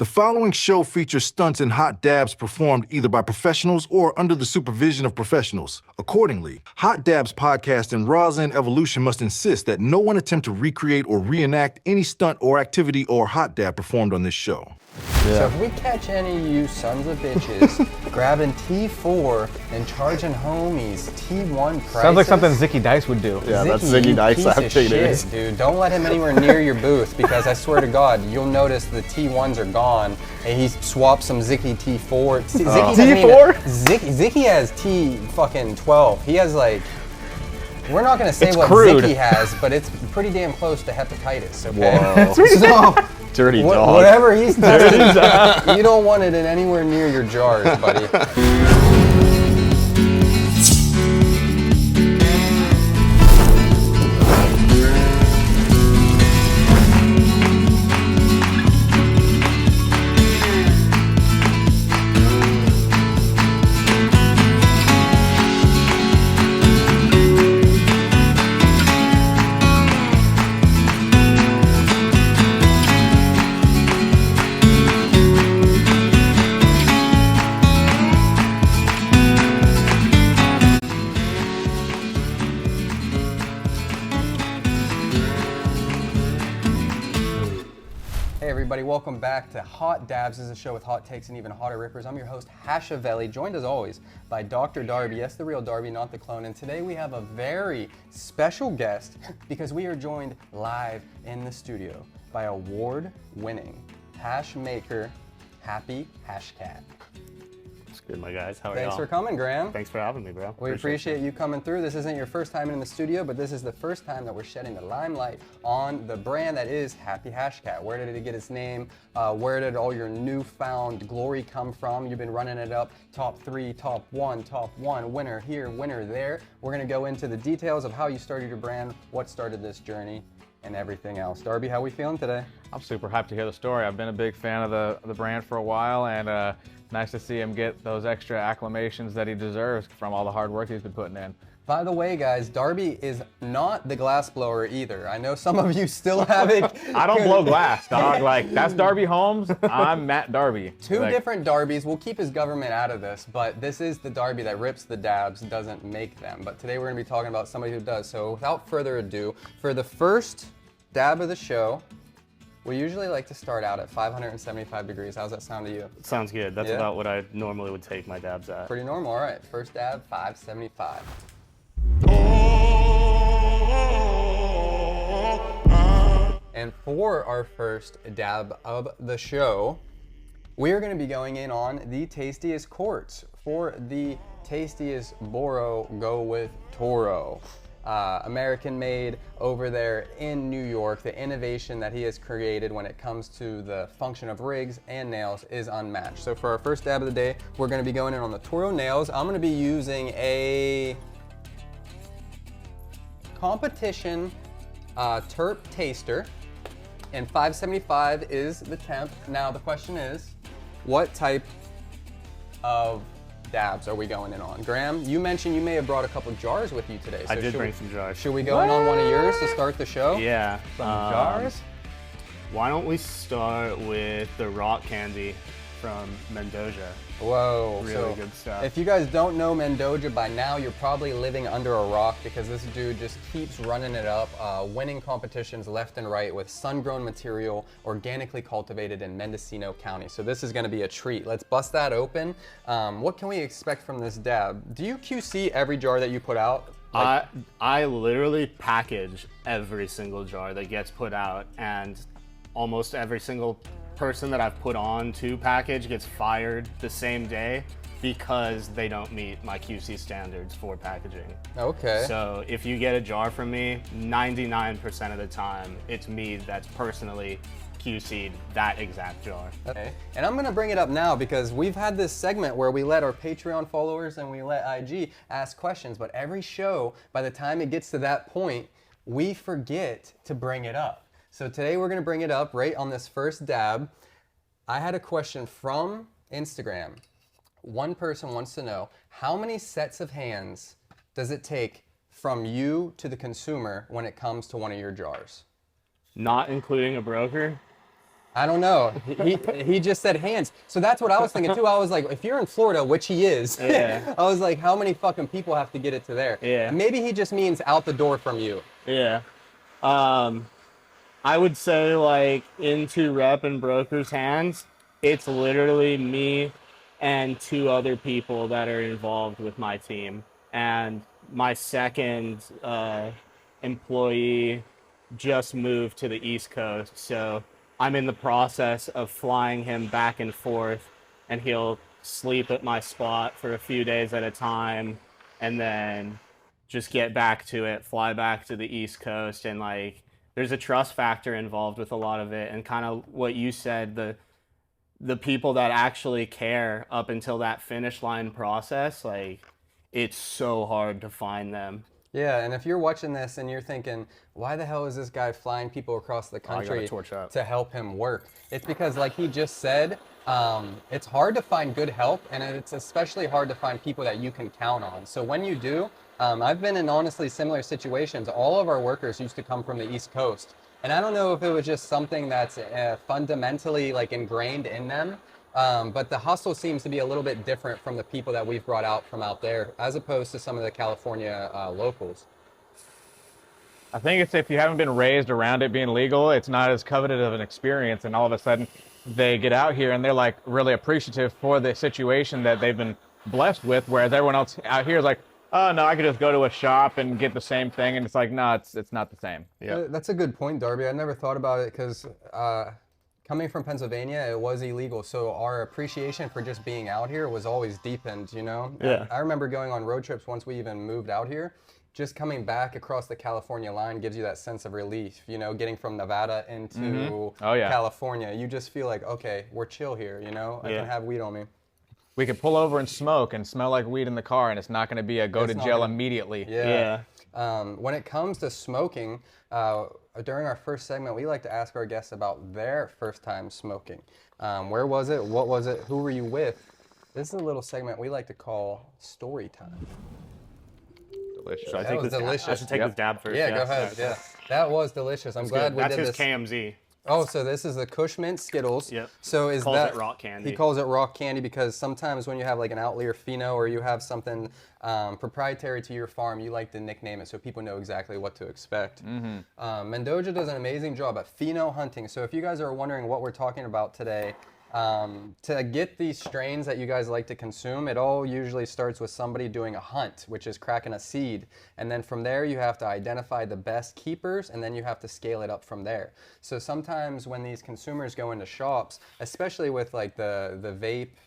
The following show features stunts and hot dabs performed either by professionals or under the supervision of professionals. Accordingly, Hot Dabs Podcast and Resin Evolution must insist that no one attempt to recreate or reenact any stunt or activity or hot dab performed on this show. Yeah. So if we catch any of you sons of bitches grabbing T4 and charging homies T1 prices. Sounds like something Zicky Dice would do. Yeah, that's Zicky Dice. I have taken it. Dude, don't let him anywhere near your booth because I swear to God, you'll notice the T1s are gone and he's swapped some Zicky T4. T4? Zicky has T fucking 12. He has like, we're not gonna say it's what crude. Zicky has, but it's pretty damn close to hepatitis. Okay. Whoa. So, dirty dog. Whatever he's testing, you don't want it in anywhere near your jars, buddy. Welcome back to Hot Dabs. This is a show with hot takes and even hotter rippers. I'm your host, Hashavelli, joined as always by Dr. Darby. Yes, the real Darby, not the clone. And today we have a very special guest because we are joined live in the studio by award-winning hash maker, Happy Hashcat. It's good, my guys. How are y'all? Thanks for coming, Graham. Thanks for having me, bro. We appreciate you coming through. This isn't your first time in the studio, but this is the first time that we're shedding the limelight on the brand that is Happy Hashcat. Where did it get its name? Where did all your newfound glory come from? You've been running it up, top 3, top 1, winner here, winner there. We're gonna go into the details of how you started your brand, what started this journey, and everything else. Darby, how we feeling today? I'm super hyped to hear the story. I've been a big fan of the brand for a while, and nice to see him get those extra acclamations that he deserves from all the hard work he's been putting in. By the way, guys, Darby is not the glass blower either. I know some of you still have it. I don't blow glass, dog. Like, that's Darby Holmes. I'm Matt Darby. Two different Darbys. We'll keep his government out of this, but this is the Darby that rips the dabs, doesn't make them. But today we're going to be talking about somebody who does. So without further ado, for the first dab of the show, we usually like to start out at 575 degrees. How's that sound to you? Sounds good. That's about what I normally would take my dabs at. Pretty normal. All right. First dab, 575. And for our first dab of the show, we are going to be going in on the tastiest quartz. For the tastiest Boro, go with Toro. American made over there in New York. The innovation that he has created when it comes to the function of rigs and nails is unmatched. So for our first dab of the day, we're going to be going in on the Toro nails. I'm going to be using a competition terp taster, and 575 is the temp. Now the question is, what type of dabs are we going in on? Graham, you mentioned you may have brought a couple jars with you today. So I did bring some jars. Should we go in on one of yours to start the show? Yeah. Some jars? Why don't we start with the rock candy from Mendoza? Whoa. Really good stuff. If you guys don't know Mendoza by now, you're probably living under a rock because this dude just keeps running it up, winning competitions left and right with sun-grown material, organically cultivated in Mendocino County. So this is going to be a treat. Let's bust that open. What can we expect from this dab? Do you QC every jar that you put out? I literally package every single jar that gets put out, and almost every single person that I've put on to package gets fired the same day because they don't meet my QC standards for packaging. Okay. So if you get a jar from me, 99% of the time, it's me that's personally QC'd that exact jar. Okay. And I'm gonna bring it up now because we've had this segment where we let our Patreon followers and we let IG ask questions, but every show, by the time it gets to that point, we forget to bring it up. So today we're gonna bring it up right on this first dab. I had a question from Instagram. One person wants to know, how many sets of hands does it take from you to the consumer when it comes to one of your jars? Not including a broker? I don't know. He just said hands. So that's what I was thinking too. I was like, if you're in Florida, which he is, Yeah. I was like, how many fucking people have to get it to there? Yeah. Maybe he just means out the door from you. Yeah. I would say like into rep and broker's hands, it's literally me and 2 other people that are involved with my team. And my second employee just moved to the East Coast. So I'm in the process of flying him back and forth, and he'll sleep at my spot for a few days at a time and then just get back to it, fly back to the East Coast. And like, there's a trust factor involved with a lot of it. And kind of what you said, the people that actually care up until that finish line process, like, it's so hard to find them. Yeah, and if you're watching this and you're thinking, why the hell is this guy flying people across the country to help him work? It's because, like he just said, it's hard to find good help, and it's especially hard to find people that you can count on. So when you do, I've been in honestly similar situations. All of our workers used to come from the East Coast, and I don't know if it was just something that's fundamentally like ingrained in them, but the hustle seems to be a little bit different from the people that we've brought out from out there, as opposed to some of the California locals. I think it's if you haven't been raised around it being legal, it's not as coveted of an experience, and all of a sudden they get out here and they're like really appreciative for the situation that they've been blessed with, whereas everyone else out here is like, oh no, I could just go to a shop and get the same thing, and it's like, no, it's not the same. Yeah. That's a good point, Darby. I never thought about it because coming from Pennsylvania, it was illegal, so our appreciation for just being out here was always deepened, you know? Yeah. I remember going on road trips once we even moved out here. Just coming back across the California line gives you that sense of relief, you know, getting from Nevada into California. You just feel like, okay, we're chill here, you know? I can have weed on me. We could pull over and smoke and smell like weed in the car, and it's not going to be a go to jail immediately. Yeah. When it comes to smoking, during our first segment, we like to ask our guests about their first time smoking. Where was it? What was it? Who were you with? This is a little segment we like to call story time. Delicious. That was delicious. I should take this dab first. Yeah, go ahead. Yeah, that was delicious. I'm glad we That's did his this. KMZ. Oh, so this is the Kush Mint Skittles. Yep. So is Calls that it rock candy. He calls it rock candy because sometimes when you have like an outlier pheno or you have something proprietary to your farm, you like to nickname it so people know exactly what to expect. Mendoza does an amazing job at pheno hunting. So if you guys are wondering what we're talking about today, to get these strains that you guys like to consume, it all usually starts with somebody doing a hunt, which is cracking a seed. And then from there, you have to identify the best keepers, and then you have to scale it up from there. So sometimes when these consumers go into shops, especially with like the vape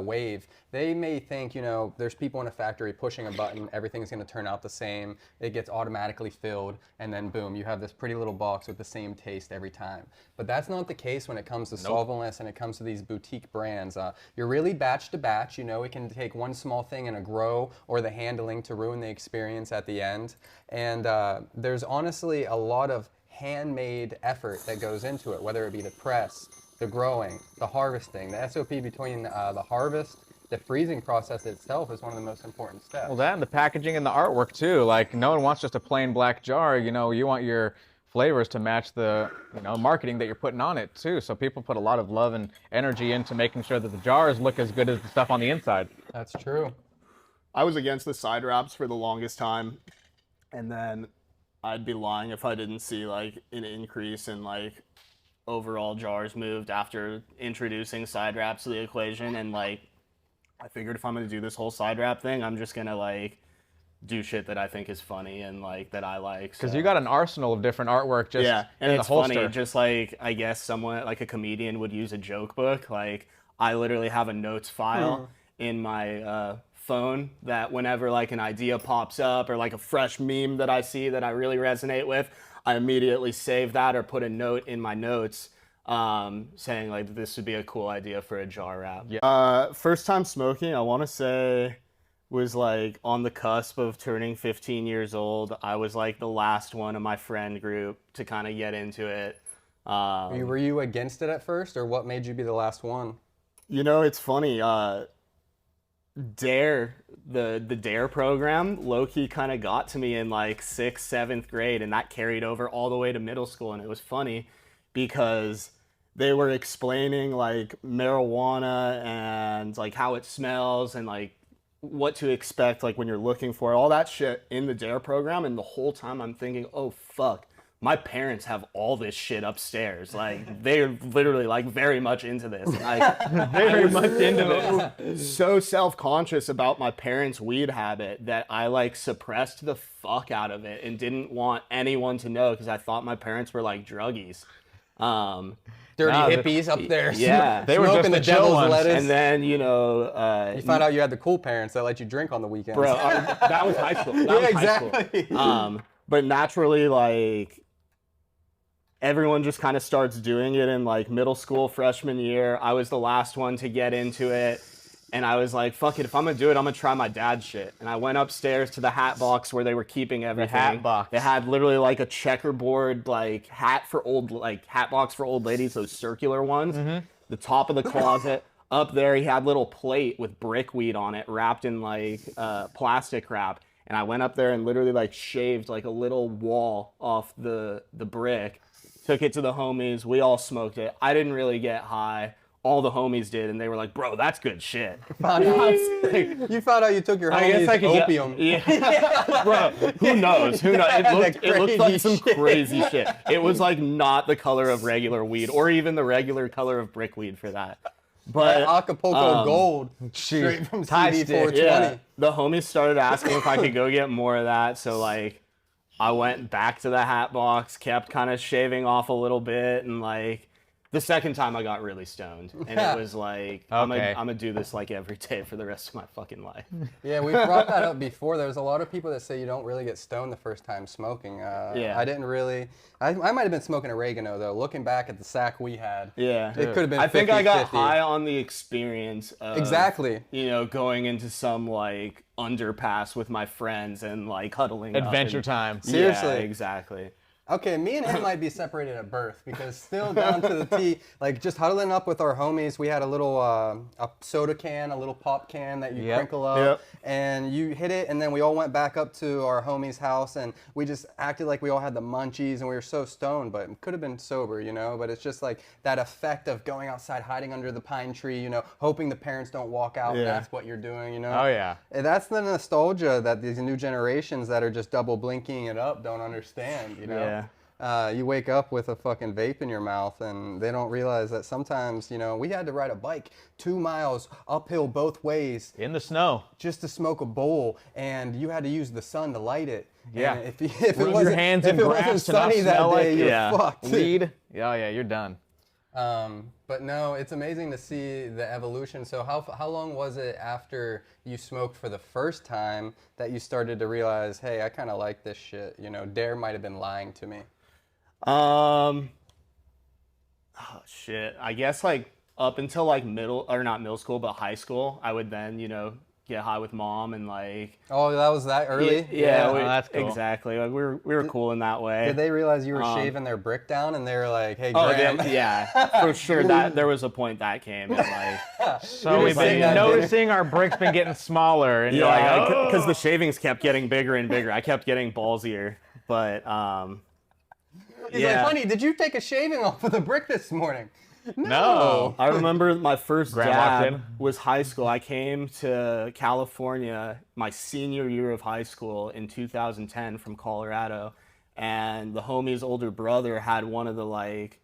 wave, they may think, you know, there's people in a factory pushing a button, everything's going to turn out the same, it gets automatically filled, and then boom, you have this pretty little box with the same taste every time. But that's not the case when it comes to solventless and it comes to these boutique brands. You're really batch to batch, you know, it can take one small thing in a grow or the handling to ruin the experience at the end. And there's honestly a lot of handmade effort that goes into it, whether it be the press, the growing, the harvesting, the SOP between the harvest, the freezing process itself is one of the most important steps. Well, that and the packaging and the artwork too. Like, no one wants just a plain black jar. You know, you want your flavors to match the, you know, marketing that you're putting on it too. So people put a lot of love and energy into making sure that the jars look as good as the stuff on the inside. That's true. I was against the side wraps for the longest time, and then I'd be lying if I didn't see like an increase in like overall jars moved after introducing side wraps to the equation. And like, I figured if I'm gonna do this whole side wrap thing, I'm just gonna like do shit that I think is funny and like that I like. Because you got an arsenal of different artwork just and in it's the holster. funny, just like I guess someone like a comedian would use a joke book. Like I literally have a notes file in my phone that whenever like an idea pops up or like a fresh meme that I see that I really resonate with, I immediately save that or put a note in my notes saying like this would be a cool idea for a jar wrap. Yeah. First time smoking, I want to say was like on the cusp of turning 15 years old. I was like the last one of my friend group to kind of get into it. Were you against it at first, or what made you be the last one? You know, it's funny. Dare, the Dare program, low-key kind of got to me in like 6th, 7th grade, and that carried over all the way to middle school. And it was funny because they were explaining like marijuana and like how it smells and like what to expect like when you're looking for it, all that shit in the DARE program. And the whole time I'm thinking, oh fuck, my parents have all this shit upstairs. Like they're literally like very much into this. And very much into this. So self-conscious about my parents' weed habit that I like suppressed the fuck out of it and didn't want anyone to know because I thought my parents were like druggies. Dirty hippies up there. Yeah. They were just smoking the the chill devil's ones. lettuce. And then, you know, You found out you had the cool parents that let you drink on the weekends. bro, that was high school. That was high school. But naturally, like, everyone just kind of starts doing it in like middle school, freshman year. I was the last one to get into it. And I was like, fuck it, if I'm going to do it, I'm going to try my dad's shit. And I went upstairs to the hat box where they were keeping everything. The hat box. They had literally like a checkerboard, like hat box for old ladies, those circular ones. Mm-hmm. The top of the closet. Up there, he had a little plate with brickweed on it, wrapped in like plastic wrap. And I went up there and literally like shaved like a little wall off the brick. Took it to the homies. We all smoked it. I didn't really get high. All the homies did, and they were like, bro, that's good shit. You found out you took your homies opium. Yeah. Bro, who knows? Who knows? It looked like some crazy shit. It was like not the color of regular weed, or even the regular color of brickweed for that. But Acapulco Gold, straight from CD 420. yeah, the homies started asking if I could go get more of that, so like, I went back to the hat box, kept kind of shaving off a little bit, and like, the second time I got really stoned, and it was like, I'm gonna do this like every day for the rest of my fucking life. Yeah, we brought that up before. There's a lot of people that say you don't really get stoned the first time smoking. Yeah. I didn't really. I might have been smoking oregano though. Looking back at the sack we had, Yeah, it could have been. I think I got 50-50. high on the experience of, Exactly. you know, going into some like underpass with my friends and like huddling up Adventure and- time. Seriously. Yeah, exactly. Okay, me and him might be separated at birth because still down to the T, like just huddling up with our homies. We had a little a soda can, a little pop can that you crinkle up, and you hit it, and then we all went back up to our homie's house, and we just acted like we all had the munchies, and we were so stoned, but it could have been sober, you know. But it's just like that effect of going outside, hiding under the pine tree, you know, hoping the parents don't walk out and that's what you're doing, you know. Oh, yeah. And that's the nostalgia that these new generations that are just double blinking it up don't understand, you know. Yeah. You wake up with a fucking vape in your mouth and they don't realize that sometimes, you know, we had to ride a bike 2 miles uphill both ways In the snow. just to smoke a bowl, and you had to use the sun to light it. Yeah. And if it Rub wasn't, your hands if in it grass wasn't to not sunny that smell day, like you're fucked. weed. Oh, yeah, you're done. But no, it's amazing to see the evolution. So how long was it after you smoked for the first time that you started to realize, hey, I kind of like this shit? You know, DARE might have been lying to me. Oh shit. I guess like up until like not middle school, but high school, I would then, you know, get high with mom and like. Oh, that was that early? Yeah, that's cool. Exactly. Like we were cool in that way. Did they realize you were shaving their brick down and they were like, hey, Oh Graham? yeah, for sure. That there was a point that came and like. So we've saying been that noticing our bricks been getting smaller, and you're like, Yeah, because oh. the shavings kept getting bigger and bigger. I kept getting ballsier, but He's yeah. like, honey, did you take a shaving off of the brick this morning? No. I remember my first Graham walked dab in. was high school. I came to California my senior year of high school in 2010 from Colorado, and the homie's older brother had one of the like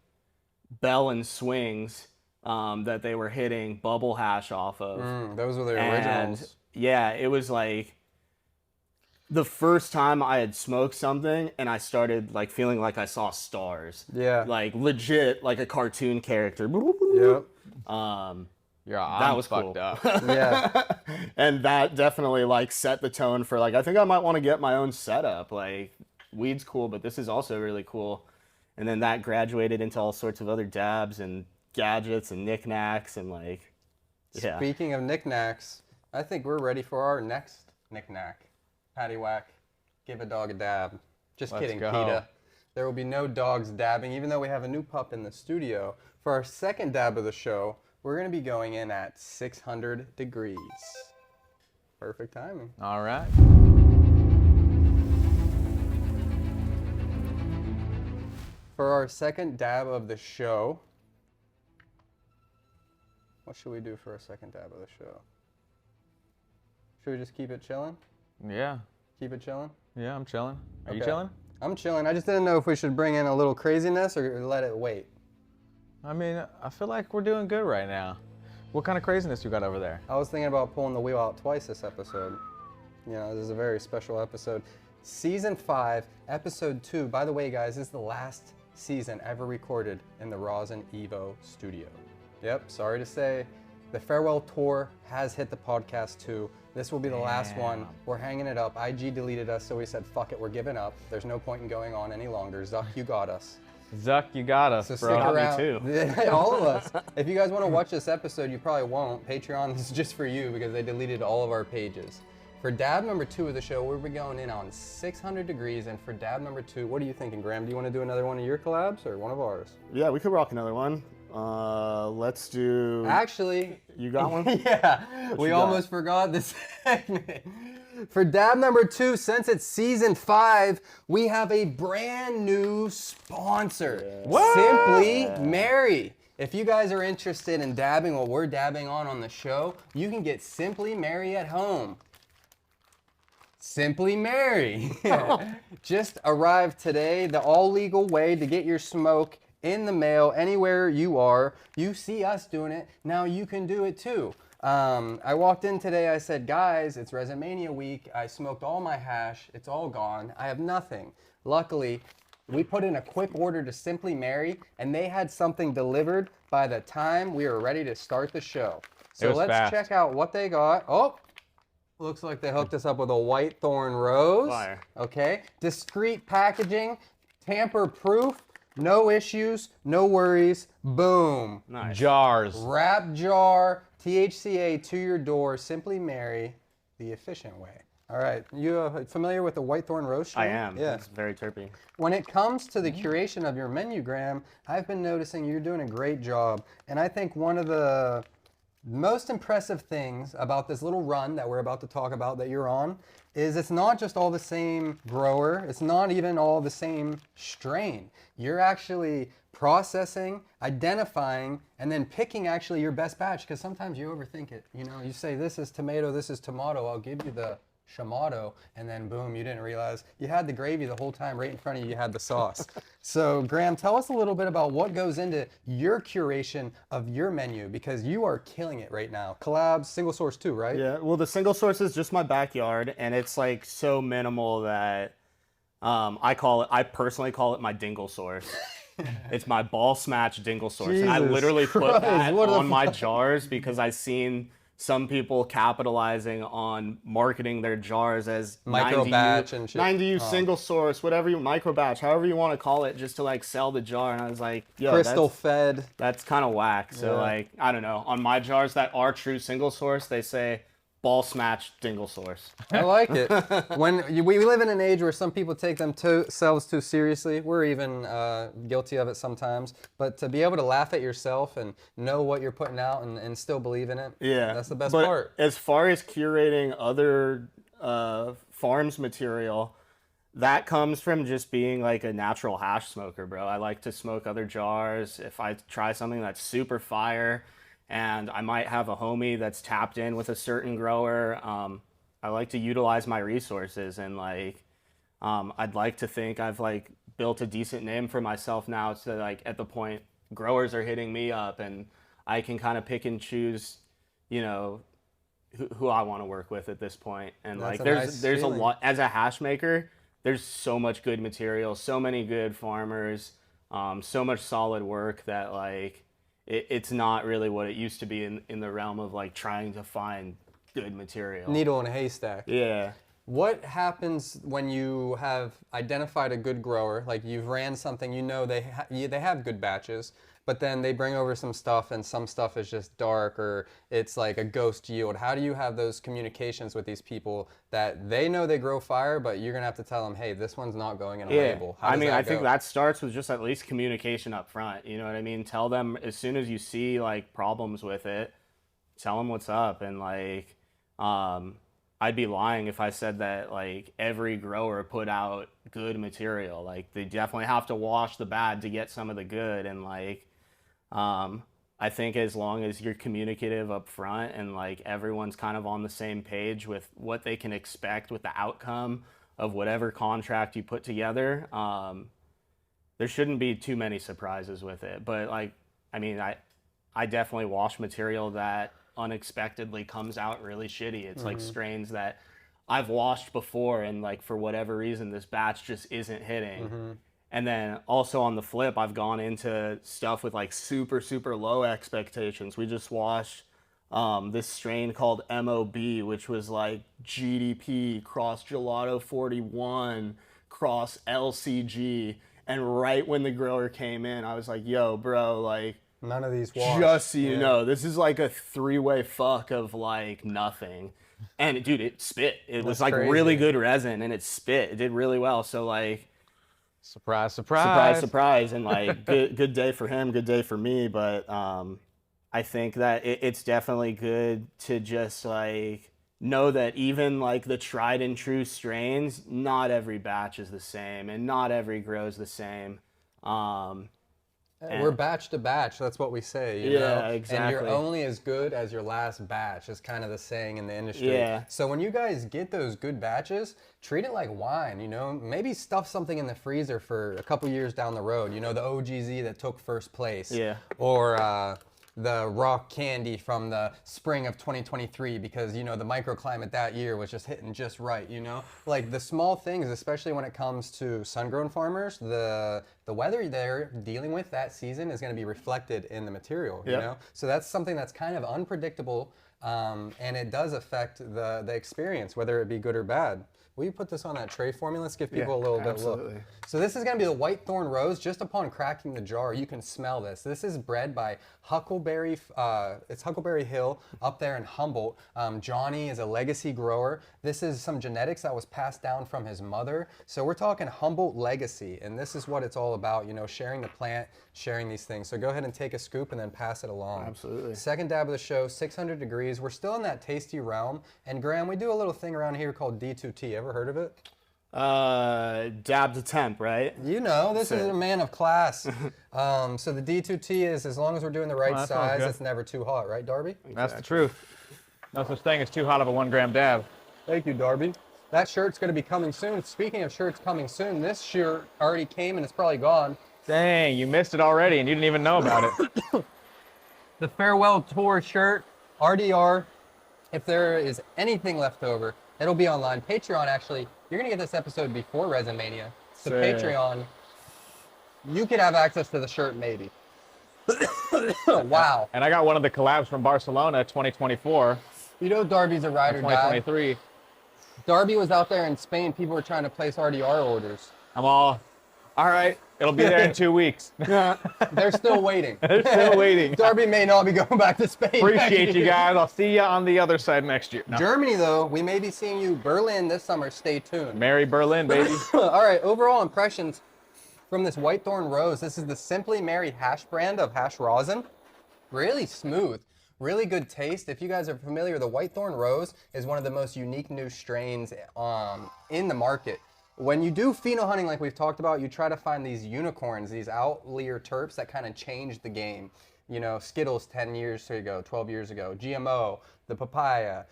bell and swings that they were hitting bubble hash off of. Those were the And originals. yeah, it was like the first time I had smoked something and I started like feeling like I saw stars. Yeah. Like legit, like a cartoon character. Yep. That was fucked cool. up. Yeah. And that definitely like set the tone for like, I think I might want to get my own setup. Like weed's cool, but this is also really cool. And then that graduated into all sorts of other dabs and gadgets and knickknacks and like, yeah. Speaking of knickknacks, I think we're ready for our next knickknack. Patty whack, give a dog a dab. Just Let's kidding, go. PETA. There will be no dogs dabbing, even though we have a new pup in the studio. For our second dab of the show, we're going to be going in at 600 degrees. Perfect timing. All right. For our second dab of the show, What should we do for a second dab of the show? Should we just keep it chilling? Yeah. Keep it chilling? Yeah, I'm chilling. Are you Okay. chilling? I'm chilling. I just didn't know if we should bring in a little craziness or let it wait. I mean, I feel like we're doing good right now. What kind of craziness you got over there? I was thinking about pulling the wheel out twice this episode. You know, this is a very special episode. Season 5, Episode 2. By the way, guys, this is the last season ever recorded in the Resin Evo studio. Yep, sorry to say, the farewell tour has hit the podcast too. This will be the last one. We're hanging it up. IG deleted us, so we said, fuck it, we're giving up. There's no point in going on any longer. Zuck, you got us. Zuck, you got us, So bro. stick around. too. All of us. If you guys want to watch this episode, you probably won't. Patreon is just for you because they deleted all of our pages. For dab number 2 of the show, we'll be going in on 600 degrees. And for dab number 2, what are you thinking, Graham? Do you want to do another one of your collabs or one of ours? Yeah, we could rock another one. Let's do. Actually, You got one? yeah, we you got? almost forgot this segment. For dab number 2, since it's season 5, we have a brand new sponsor. Simply Mary. If you guys are interested in dabbing what we're dabbing on the show, you can get Simply Mary at home. Simply Mary. Just arrived today, the all legal way to get your smoke in the mail anywhere you are. You see us doing it, now you can do it too. I walked in today, I said, guys, it's Resimania week. I smoked all my hash, it's all gone. I have nothing. Luckily, we put in a quick order to Simply Mary, and they had something delivered by the time we were ready to start the show. So was let's fast. check out what they got. Oh, looks like they hooked us up with a white Thorn rose. Fire. Okay, discreet packaging, tamper-proof, no issues, no worries. Boom. Nice. Jars. Wrap jar, THCA to your door. Simply Mary, the efficient way. All right, you familiar with the white Thorn rose strain? I am. Yeah. It's very terpy. When it comes to the curation of your menu, Graham, I've been noticing you're doing a great job. And I think one of the most impressive things about this little run that we're about to talk about that you're on is it's not just all the same grower, it's not even all the same strain. You're actually processing, identifying, and then picking actually your best batch, because sometimes you overthink it. You know, you say this is tomato, this is tomato, I'll give you the Shamato, and then boom, you didn't realize you had the gravy the whole time. Right in front of you, you had the sauce. So Graham, tell us a little bit about what goes into your curation of your menu, because you are killing it right now. Collabs, single source too, right? Yeah, well, the single source is just my backyard, and it's like so minimal that I personally call it my dingle source. It's my ball smash dingle source, and I Jesus literally put Christ, that what the on my fuck? jars because I've seen some people capitalizing on marketing their jars as Micro 90U batch and shit. 90U single source, whatever you micro batch, however you want to call it, just to like sell the jar. And I was like, yo, Crystal fed. that's kind of whack. So Yeah. like, I don't know. On my jars that are true single source, they say ball smash dingle source. I like it. We live in an age where some people take themselves too seriously. We're even guilty of it sometimes. But to be able to laugh at yourself and know what you're putting out and still believe in it, Yeah, that's the best but part. As far as curating other farms material, that comes from just being like a natural hash smoker, bro. I like to smoke other jars. If I try something that's super fire, and I might have a homie that's tapped in with a certain grower, I like to utilize my resources, and like I'd like to think I've like built a decent name for myself now, so like at the point growers are hitting me up and I can kind of pick and choose, you know, who I want to work with at this point. And That's like a nice there's a feeling. lot as a hash maker. There's so much good material, so many good farmers, so much solid work that like it's not really what it used to be in the realm of like trying to find good material. Needle in a haystack. Yeah. What happens when you have identified a good grower, like you've ran something, you know they have good batches, but then they bring over some stuff and some stuff is just dark or it's like a ghost yield. How do you have those communications with these people that they know they grow fire, but you're gonna have to tell them, hey, this one's not going in a label? How I does mean, that I think go? that starts with just at least communication up front. You know what I mean? Tell them as soon as you see like problems with it, tell them what's up. And like, I'd be lying if I said that like every grower put out good material. Like they definitely have to wash the bad to get some of the good. And like, I think as long as you're communicative up front and like everyone's kind of on the same page with what they can expect with the outcome of whatever contract you put together, there shouldn't be too many surprises with it. But like, I mean, I definitely wash material that unexpectedly comes out really shitty. It's like strains that I've washed before and like for whatever reason this batch just isn't hitting. And then also on the flip, I've gone into stuff with like super, super low expectations. We just washed this strain called MOB, which was like GDP cross Gelato 41 cross LCG. And right when the grower came in, I was like, yo, bro, like, None of these wash. just so you know, this is like a three-way fuck of like nothing. And dude, it spit. It was like crazy. really good resin and it spit. It did really well. So like, Surprise, surprise, surprise, and like good day for him, good day for me. But I think that it's definitely good to just like know that even like the tried and true strains, not every batch is the same, and not every grow is the same. We're batch to batch. That's what we say. You know? And exactly. you're only as good as your last batch is kind of the saying in the industry. Yeah. So when you guys get those good batches, treat it like wine. You know, maybe stuff something in the freezer for a couple years down the road. You know, the OGZ that took first place. Yeah. Or the rock candy from the spring of 2023 because, you know, the microclimate that year was just hitting just right, you know? Like the small things, especially when it comes to sun-grown farmers, the weather they're dealing with that season is going to be reflected in the material, you know? So that's something that's kind of unpredictable, and it does affect the experience, whether it be good or bad. Will you put this on that tray for me? Let's give people a little bit look. So this is going to be the White Thorn Rose. Just upon cracking the jar, you can smell this. This is bred by Huckleberry. It's Huckleberry Hill up there in Humboldt. Johnny is a legacy grower. This is some genetics that was passed down from his mother. So we're talking Humboldt legacy, and this is what it's all about. You know, sharing the plant, sharing these things. So go ahead and take a scoop and then pass it along. Absolutely. Second dab of the show, 600 degrees. We're still in that tasty realm. And Graham, we do a little thing around here called D2T. Ever heard of it? Dab to temp, right? You know, this is a man of class. So the D2T is as long as we're doing the right that sounds size, good. it's never too hot, right, Darby? That's the truth. No such thing as too hot of a 1 gram dab. Thank you, Darby. That shirt's going to be coming soon. Speaking of shirts coming soon, this shirt already came and it's probably gone. Dang, you missed it already and you didn't even know about it. The Farewell Tour shirt, RDR. If there is anything left over, it'll be online. Patreon, actually, you're going to get this episode before Resin Mania. So Sick. Patreon, you could have access to the shirt maybe. Wow. And I got one of the collabs from Barcelona 2024, You know Darby's a rider guy. 2023. Darby was out there in Spain. People were trying to place RDR orders. I'm all right. It'll be there in 2 weeks. They're still waiting. They're still waiting. Darby may not be going back to Spain. Appreciate next you year. guys. I'll see you on the other side next year. No. Germany, though, we may be seeing you Berlin this summer. Stay tuned. Merry Berlin, baby. All right, overall impressions from this White Thorn Rose. This is the Simply Mary hash brand of hash rosin. Really smooth, really good taste. If you guys are familiar, the White Thorn Rose is one of the most unique new strains in the market. When you do pheno hunting like we've talked about, you try to find these unicorns, these outlier terps that kind of change the game. You know, Skittles 10 years ago, 12 years ago, GMO, the papaya,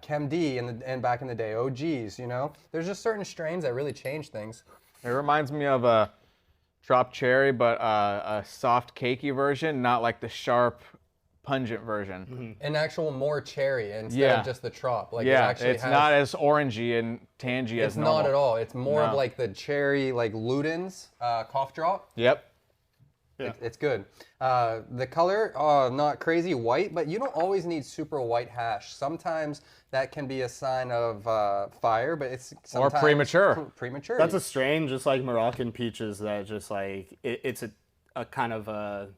Chem D, and back in the day, OGs, you know? There's just certain strains that really change things. It reminds me of a drop cherry, but a soft, cakey version, not like the sharp, pungent version. An actual more cherry instead of just the trop. Like it Yeah, actually it's has, not as orangey and tangy as it's normal. not at all. It's more of No. like the cherry, like Luden's cough drop. Yep. It's good. The color, not crazy white, but you don't always need super white hash. Sometimes that can be a sign of fire, but it's sometimes premature. Premature. That's a strain just like Moroccan peaches that just like it's a kind of a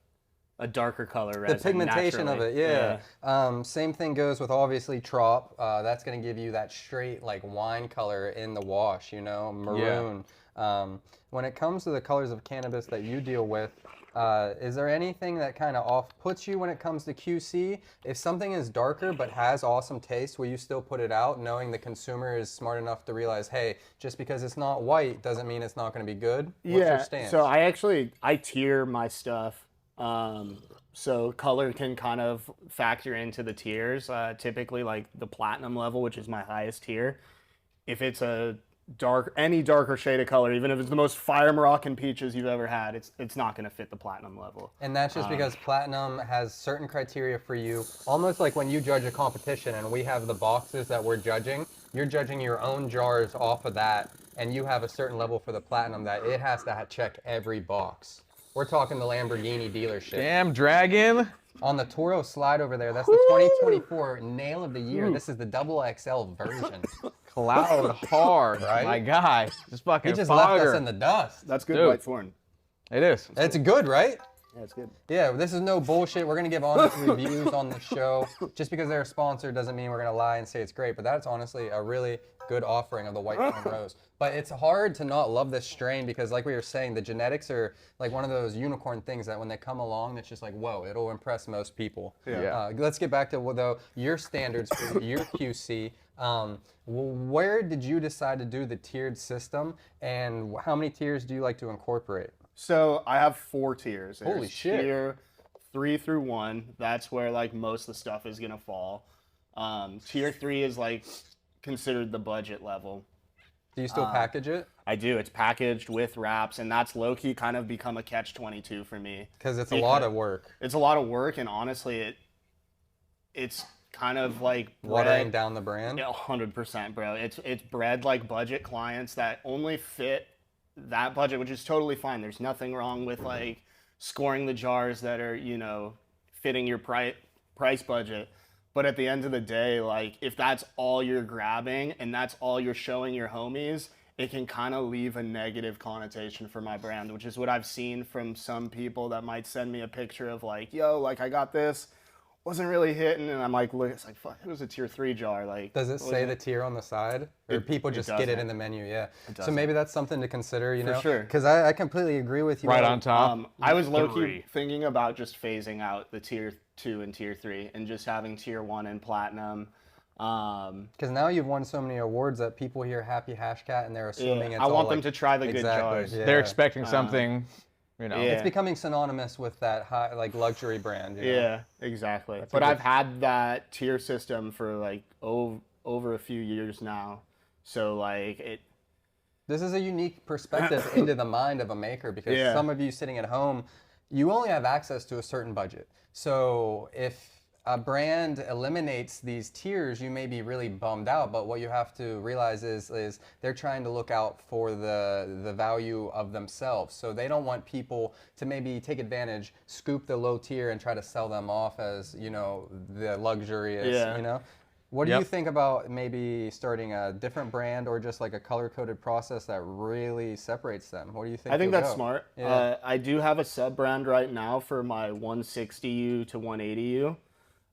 darker color resin. the pigmentation naturally. of it, yeah. Same thing goes with obviously trop. That's going to give you that straight like wine color in the wash, you know, maroon. When it comes to the colors of cannabis that you deal with, is there anything that kind of off-puts you when it comes to QC? If something is darker but has awesome taste, will you still put it out knowing the consumer is smart enough to realize, hey, just because it's not white doesn't mean it's not going to be good? What's your stance? So I tier my stuff. So color can kind of factor into the tiers. Typically, like the platinum level, which is my highest tier, if it's any darker shade of color, even if it's the most fire Moroccan peaches you've ever had, it's not going to fit the platinum level. And that's just because platinum has certain criteria for you. Almost like when you judge a competition and we have the boxes that we're judging, you're judging your own jars off of that, and you have a certain level for the platinum that it has to check every box. We're talking the Lamborghini dealership. Damn dragon. On the Toro slide over there, that's the 2024 nail of the year. This is the XXL version. Cloud hard, Right? my guy. Just fucking He just fogger. left us in the dust. That's good Dude. white Thorn. It is. It's good, right? Yeah, it's good. Yeah, this is no bullshit. We're going to give honest reviews on the show. Just because they're a sponsor doesn't mean we're going to lie and say it's great, but that's honestly a really good offering of the White Thorn Rose. But it's hard to not love this strain because, like we were saying, the genetics are like one of those unicorn things that when they come along, it's just like, whoa, it'll impress most people. Yeah. Let's get back to, though, your standards for your QC. Where did you decide to do the tiered system, and how many tiers do you like to incorporate? So I have 4 tiers. Holy There's shit. Tier 3 through 1. That's where like most of the stuff is gonna fall. Tier 3 is like considered the budget level. Do you still package it? I do. It's packaged with wraps, and that's low-key kind of become a catch-22 for me. Because it's a lot of work. It's a lot of work, and honestly, it's kind of like Watering down the brand? Yeah, 100%, bro. It's bred like budget clients that only fit that budget, which is totally fine. There's nothing wrong with like scoring the jars that are, you know, fitting your price budget. But at the end of the day, like if that's all you're grabbing and that's all you're showing your homies, it can kind of leave a negative connotation for my brand, which is what I've seen from some people that might send me a picture of like, yo, like I got this, wasn't really hitting, and I'm like, look, it's like, fuck, it was a tier 3 jar. Like, Does it say the tier on the side? Or people just get it doesn't. in the menu? Yeah. So doesn't. maybe that's something to consider, you know? sure. Because I completely agree with you. Right on top. I was low-key 3. thinking about just phasing out the tier 2 and tier 3 and just having tier 1 and platinum. Because now you've won so many awards that people hear Happy Hashcat and they're assuming it's I all want them like- to try the good Exactly, jars. yeah. They're expecting something, you know. yeah. It's becoming synonymous with that high, like luxury brand. You know? Yeah, exactly. But I've had that tier system for like over a few years now. So like it. This is a unique perspective into the mind of a maker because Yeah. some of you sitting at home, you only have access to a certain budget. So if a brand eliminates these tiers, you may be really bummed out. But what you have to realize is they're trying to look out for the value of themselves. So they don't want people to maybe take advantage, scoop the low tier, and try to sell them off as, you know, the luxurious, Yeah. you know? What do Yep. you think about maybe starting a different brand or just like a color-coded process that really separates them? What do you think? I think you'll that's go? smart. Yeah. I do have a sub brand right now for my 160U to 180U.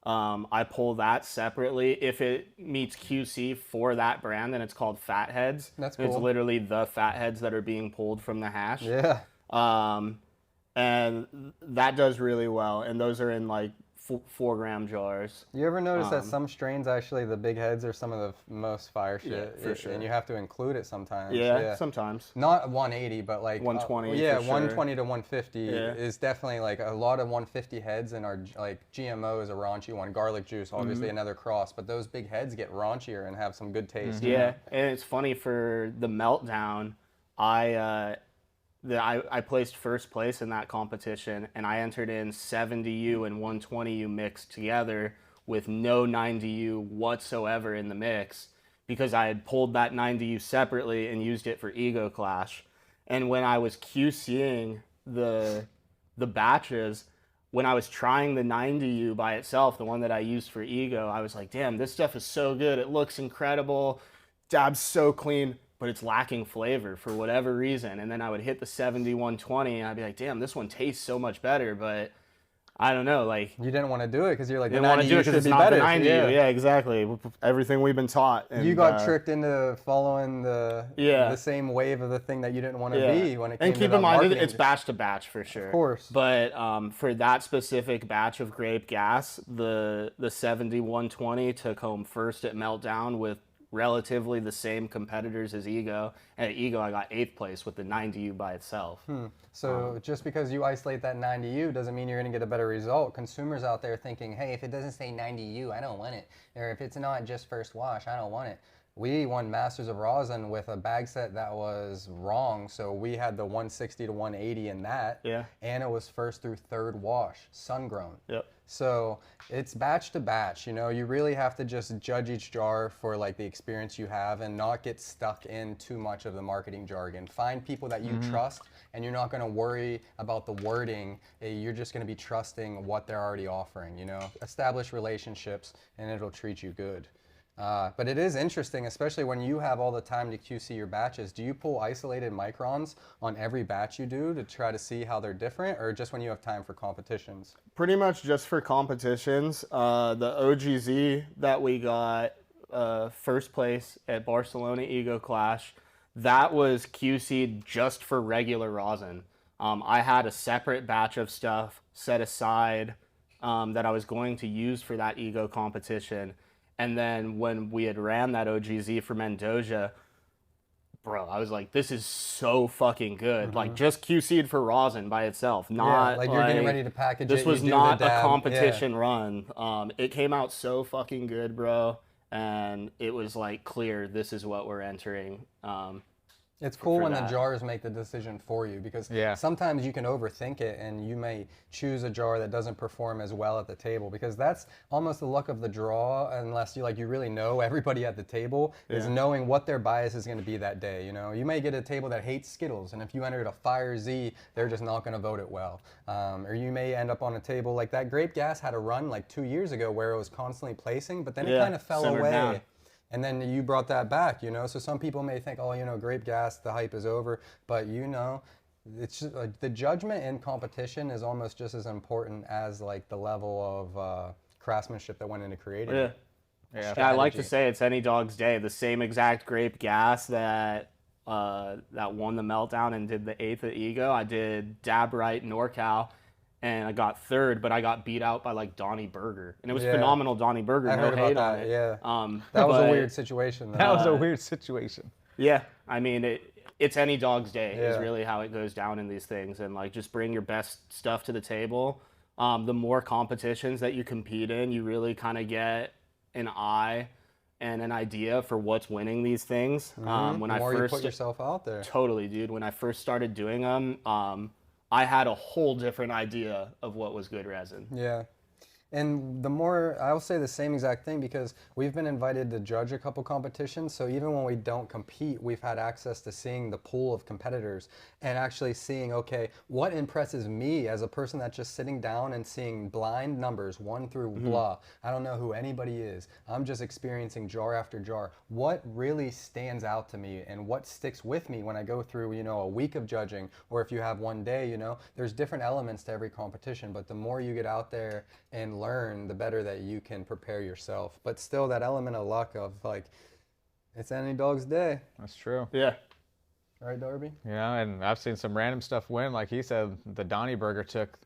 I pull that separately. If it meets QC for that brand, then it's called Fatheads. That's It's cool. literally the fatheads that are being pulled from the hash. Yeah. And that does really well. And those are in like 4-gram jars. You ever notice that some strains actually the big heads are some of the most fire shit? for sure. And you have to include it sometimes. Yeah, sometimes. Not 180, but like 120 yeah, for sure. 120 to 150 Yeah. is definitely like a lot of 150 heads and our like GMO is a raunchy one. Garlic juice, obviously another cross, but those big heads get raunchier and have some good taste. you know? Yeah, and it's funny for the meltdown. I placed first place in that competition, and I entered in 70U and 120U mixed together with no 90U whatsoever in the mix because I had pulled that 90U separately and used it for Ego Clash. And when I was QCing the batches, when I was trying the 90U by itself, the one that I used for Ego, I was like, damn, this stuff is so good. It looks incredible. Dab's so clean, but it's lacking flavor for whatever reason. And then I would hit the 70-120 and I'd be like, damn, this one tastes so much better, but I don't know, like, You didn't want to do it because you're like, didn't the want to 90 do it should because it's be not better. the 90. Yeah, exactly. Everything we've been taught. And, You got tricked into following the same wave of the thing that you didn't want to be when it came and to keep that in mind, marketing. it's batch to batch for sure. Of course. But for that specific batch of grape gas, the 70-120 took home first at Meltdown with relatively the same competitors as Ego. And at Ego, I got 8th place with the 90U by itself. So just because you isolate that 90U doesn't mean you're going to get a better result. Consumers out there thinking, hey, if it doesn't say 90U, I don't want it. Or if it's not just first wash, I don't want it. We won Masters of Rosin with a bag set that was wrong, so we had the 160 to 180 in that. Yeah. And it was first through third wash, sun grown. Yep. So it's batch to batch, you know, you really have to just judge each jar for like the experience you have and not get stuck in too much of the marketing jargon. Find people that you trust, and you're not going to worry about the wording. You're just going to be trusting what they're already offering, you know. Establish relationships and it'll treat you good. But it is interesting, especially when you have all the time to QC your batches. Do you pull isolated microns on every batch you do to try to see how they're different, or just when you have time for competitions? Pretty much just for competitions. The OGZ that we got first place at Barcelona Ego Clash, that was QC'd just for regular rosin. I had a separate batch of stuff set aside that I was going to use for that Ego competition. And then when we had ran that OGZ for Mendoza, bro, I was like, this is so fucking good. Like, just QC'd for rosin by itself. Not like you're getting ready to package it. This was you do not the a dab. competition run. It came out so fucking good, bro. And it was like clear, this is what we're entering. It's cool when the that. jars make the decision for you, because Yeah. sometimes you can overthink it and you may choose a jar that doesn't perform as well at the table, because that's almost the luck of the draw, unless you really know everybody at the table, is knowing what their bias is going to be that day. You know, you may get a table that hates Skittles, and if you entered a Fire Z, they're just not going to vote it well. Or you may end up on a table like that Grape Gas had a run like 2 years ago where it was constantly placing, but then it kind of fell simmered away. down. And then you brought that back, you know. So some people may think, oh, Grape Gas, the hype is over. But it's just, the judgment in competition is almost just as important as like the level of craftsmanship that went into creating it. Yeah. I like to Strategy. say it's any dog's day. The same exact Grape Gas that won the meltdown and did the 8th at Ego. I did Dab Right NorCal, and I got 3rd, but I got beat out by like Donnie Burger, and it was phenomenal. Donnie Burger, I no heard hate about on that. it. Yeah, that was a but- weird situation. Though. That was a weird situation. Yeah, I mean it's any dog's day is Yeah. really how it goes down in these things, and like just bring your best stuff to the table. The more competitions that you compete in, you really kind of get an eye and an idea for what's winning these things. When the I more you first put yourself out there. totally, dude, when I first started doing them, I had a whole different idea of what was good resin. Yeah. And the more, I'll say the same exact thing, because we've been invited to judge a couple competitions. So even when we don't compete, we've had access to seeing the pool of competitors and actually seeing, okay, what impresses me as a person that's just sitting down and seeing blind numbers, 1 through blah. I don't know who anybody is. I'm just experiencing jar after jar. What really stands out to me and what sticks with me when I go through, a week of judging, or if you have one day, there's different elements to every competition, but the more you get out there and learn, the better that you can prepare yourself. But still, that element of luck of like, it's any dog's day, That's true. Yeah. right, Darby? Yeah, and I've seen some random stuff win. Like he said, the Donnie Burger took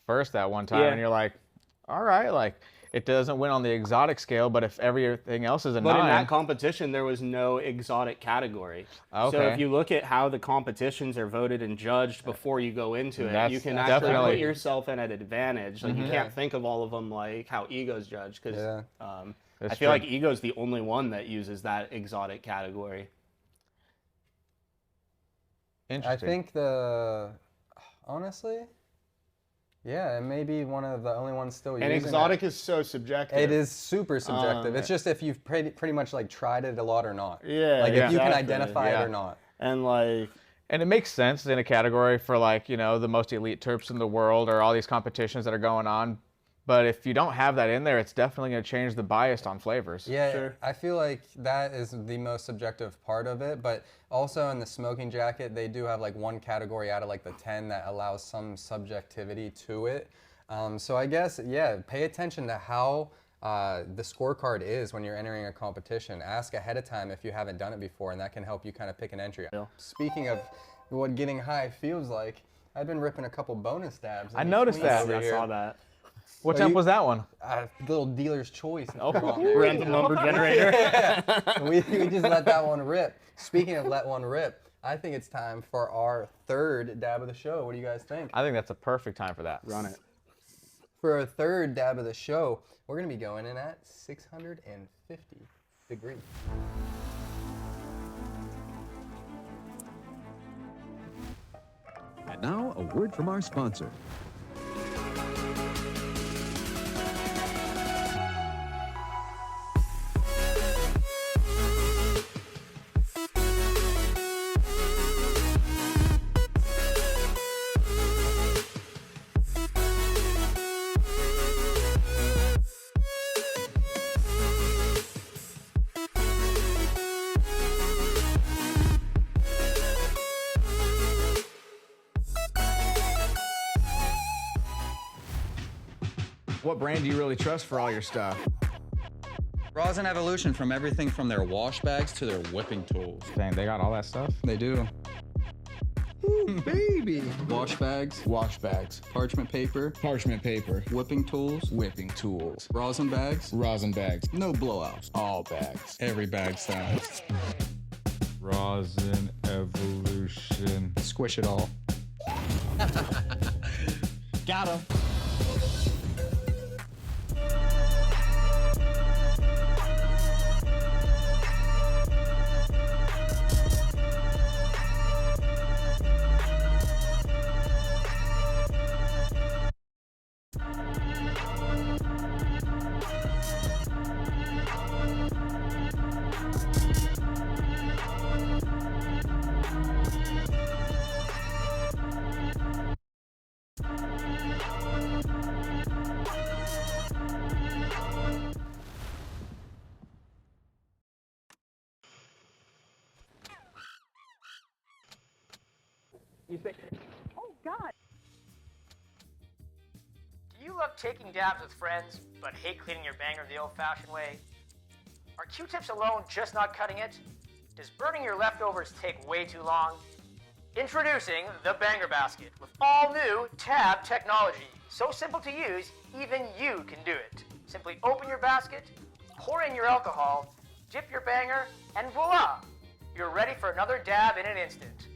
first that one time, Yeah. and you're like, all right, like it doesn't win on the exotic scale, but if everything else is a But 9, in that competition, there was no exotic category. So Okay. if you look at how the competitions are voted and judged before you go into it, That's you can actually definitely- put yourself at an advantage. Like you can't think of all of them like how Ego's judged, because Yeah. I That's feel true. like Ego's the only one that uses that exotic category. I interesting. think honestly, yeah, it may be one of the only ones still And using exotic is so subjective. It is super subjective. It's just if you've pretty much like tried it a lot or not. Yeah, Like if you can exactly. identify Yeah. it or not. And like, And it makes sense in a category for like, the most elite terps in the world or all these competitions that are going on. But if you don't have that in there, it's definitely going to change the bias on flavors. Yeah, Sure. I feel like that is the most subjective part of it. But also in the smoking jacket, they do have like one category out of like the 10 that allows some subjectivity to it. So I guess, yeah, pay attention to how the scorecard is when you're entering a competition. Ask ahead of time if you haven't done it before, and that can help you kind of pick an entry. Yeah. Speaking of what getting high feels like, I've been ripping a couple bonus dabs. I noticed that. Over I here. saw that. What temp was that one? Little dealer's choice. Oh, Random number generator. we just let that one rip. Speaking of let one rip, I think it's time for our third dab of the show. What do you guys think? I think that's a perfect time for that. Run it. For our third dab of the show, we're going to be going in at 650 degrees. And now, a word from our sponsor. What brand do you really trust for all your stuff? Resin Evolution, from everything from their wash bags to their whipping tools. Dang, they got all that stuff? They do. Ooh, baby. Wash bags, Wash bags, parchment paper, parchment paper, whipping tools, whipping tools, rosin bags, rosin bags, no blowouts. all bags. Every bag size. Resin Evolution. Squish it all. Got him. Oh, God. Do you love taking dabs with friends, but hate cleaning your banger the old-fashioned way? Are Q-tips alone just not cutting it? Does burning your leftovers take way too long? Introducing the Banger Basket with all new tab technology. So simple to use, even you can do it. Simply open your basket, pour in your alcohol, dip your banger, and voila! You're ready for another dab in an instant.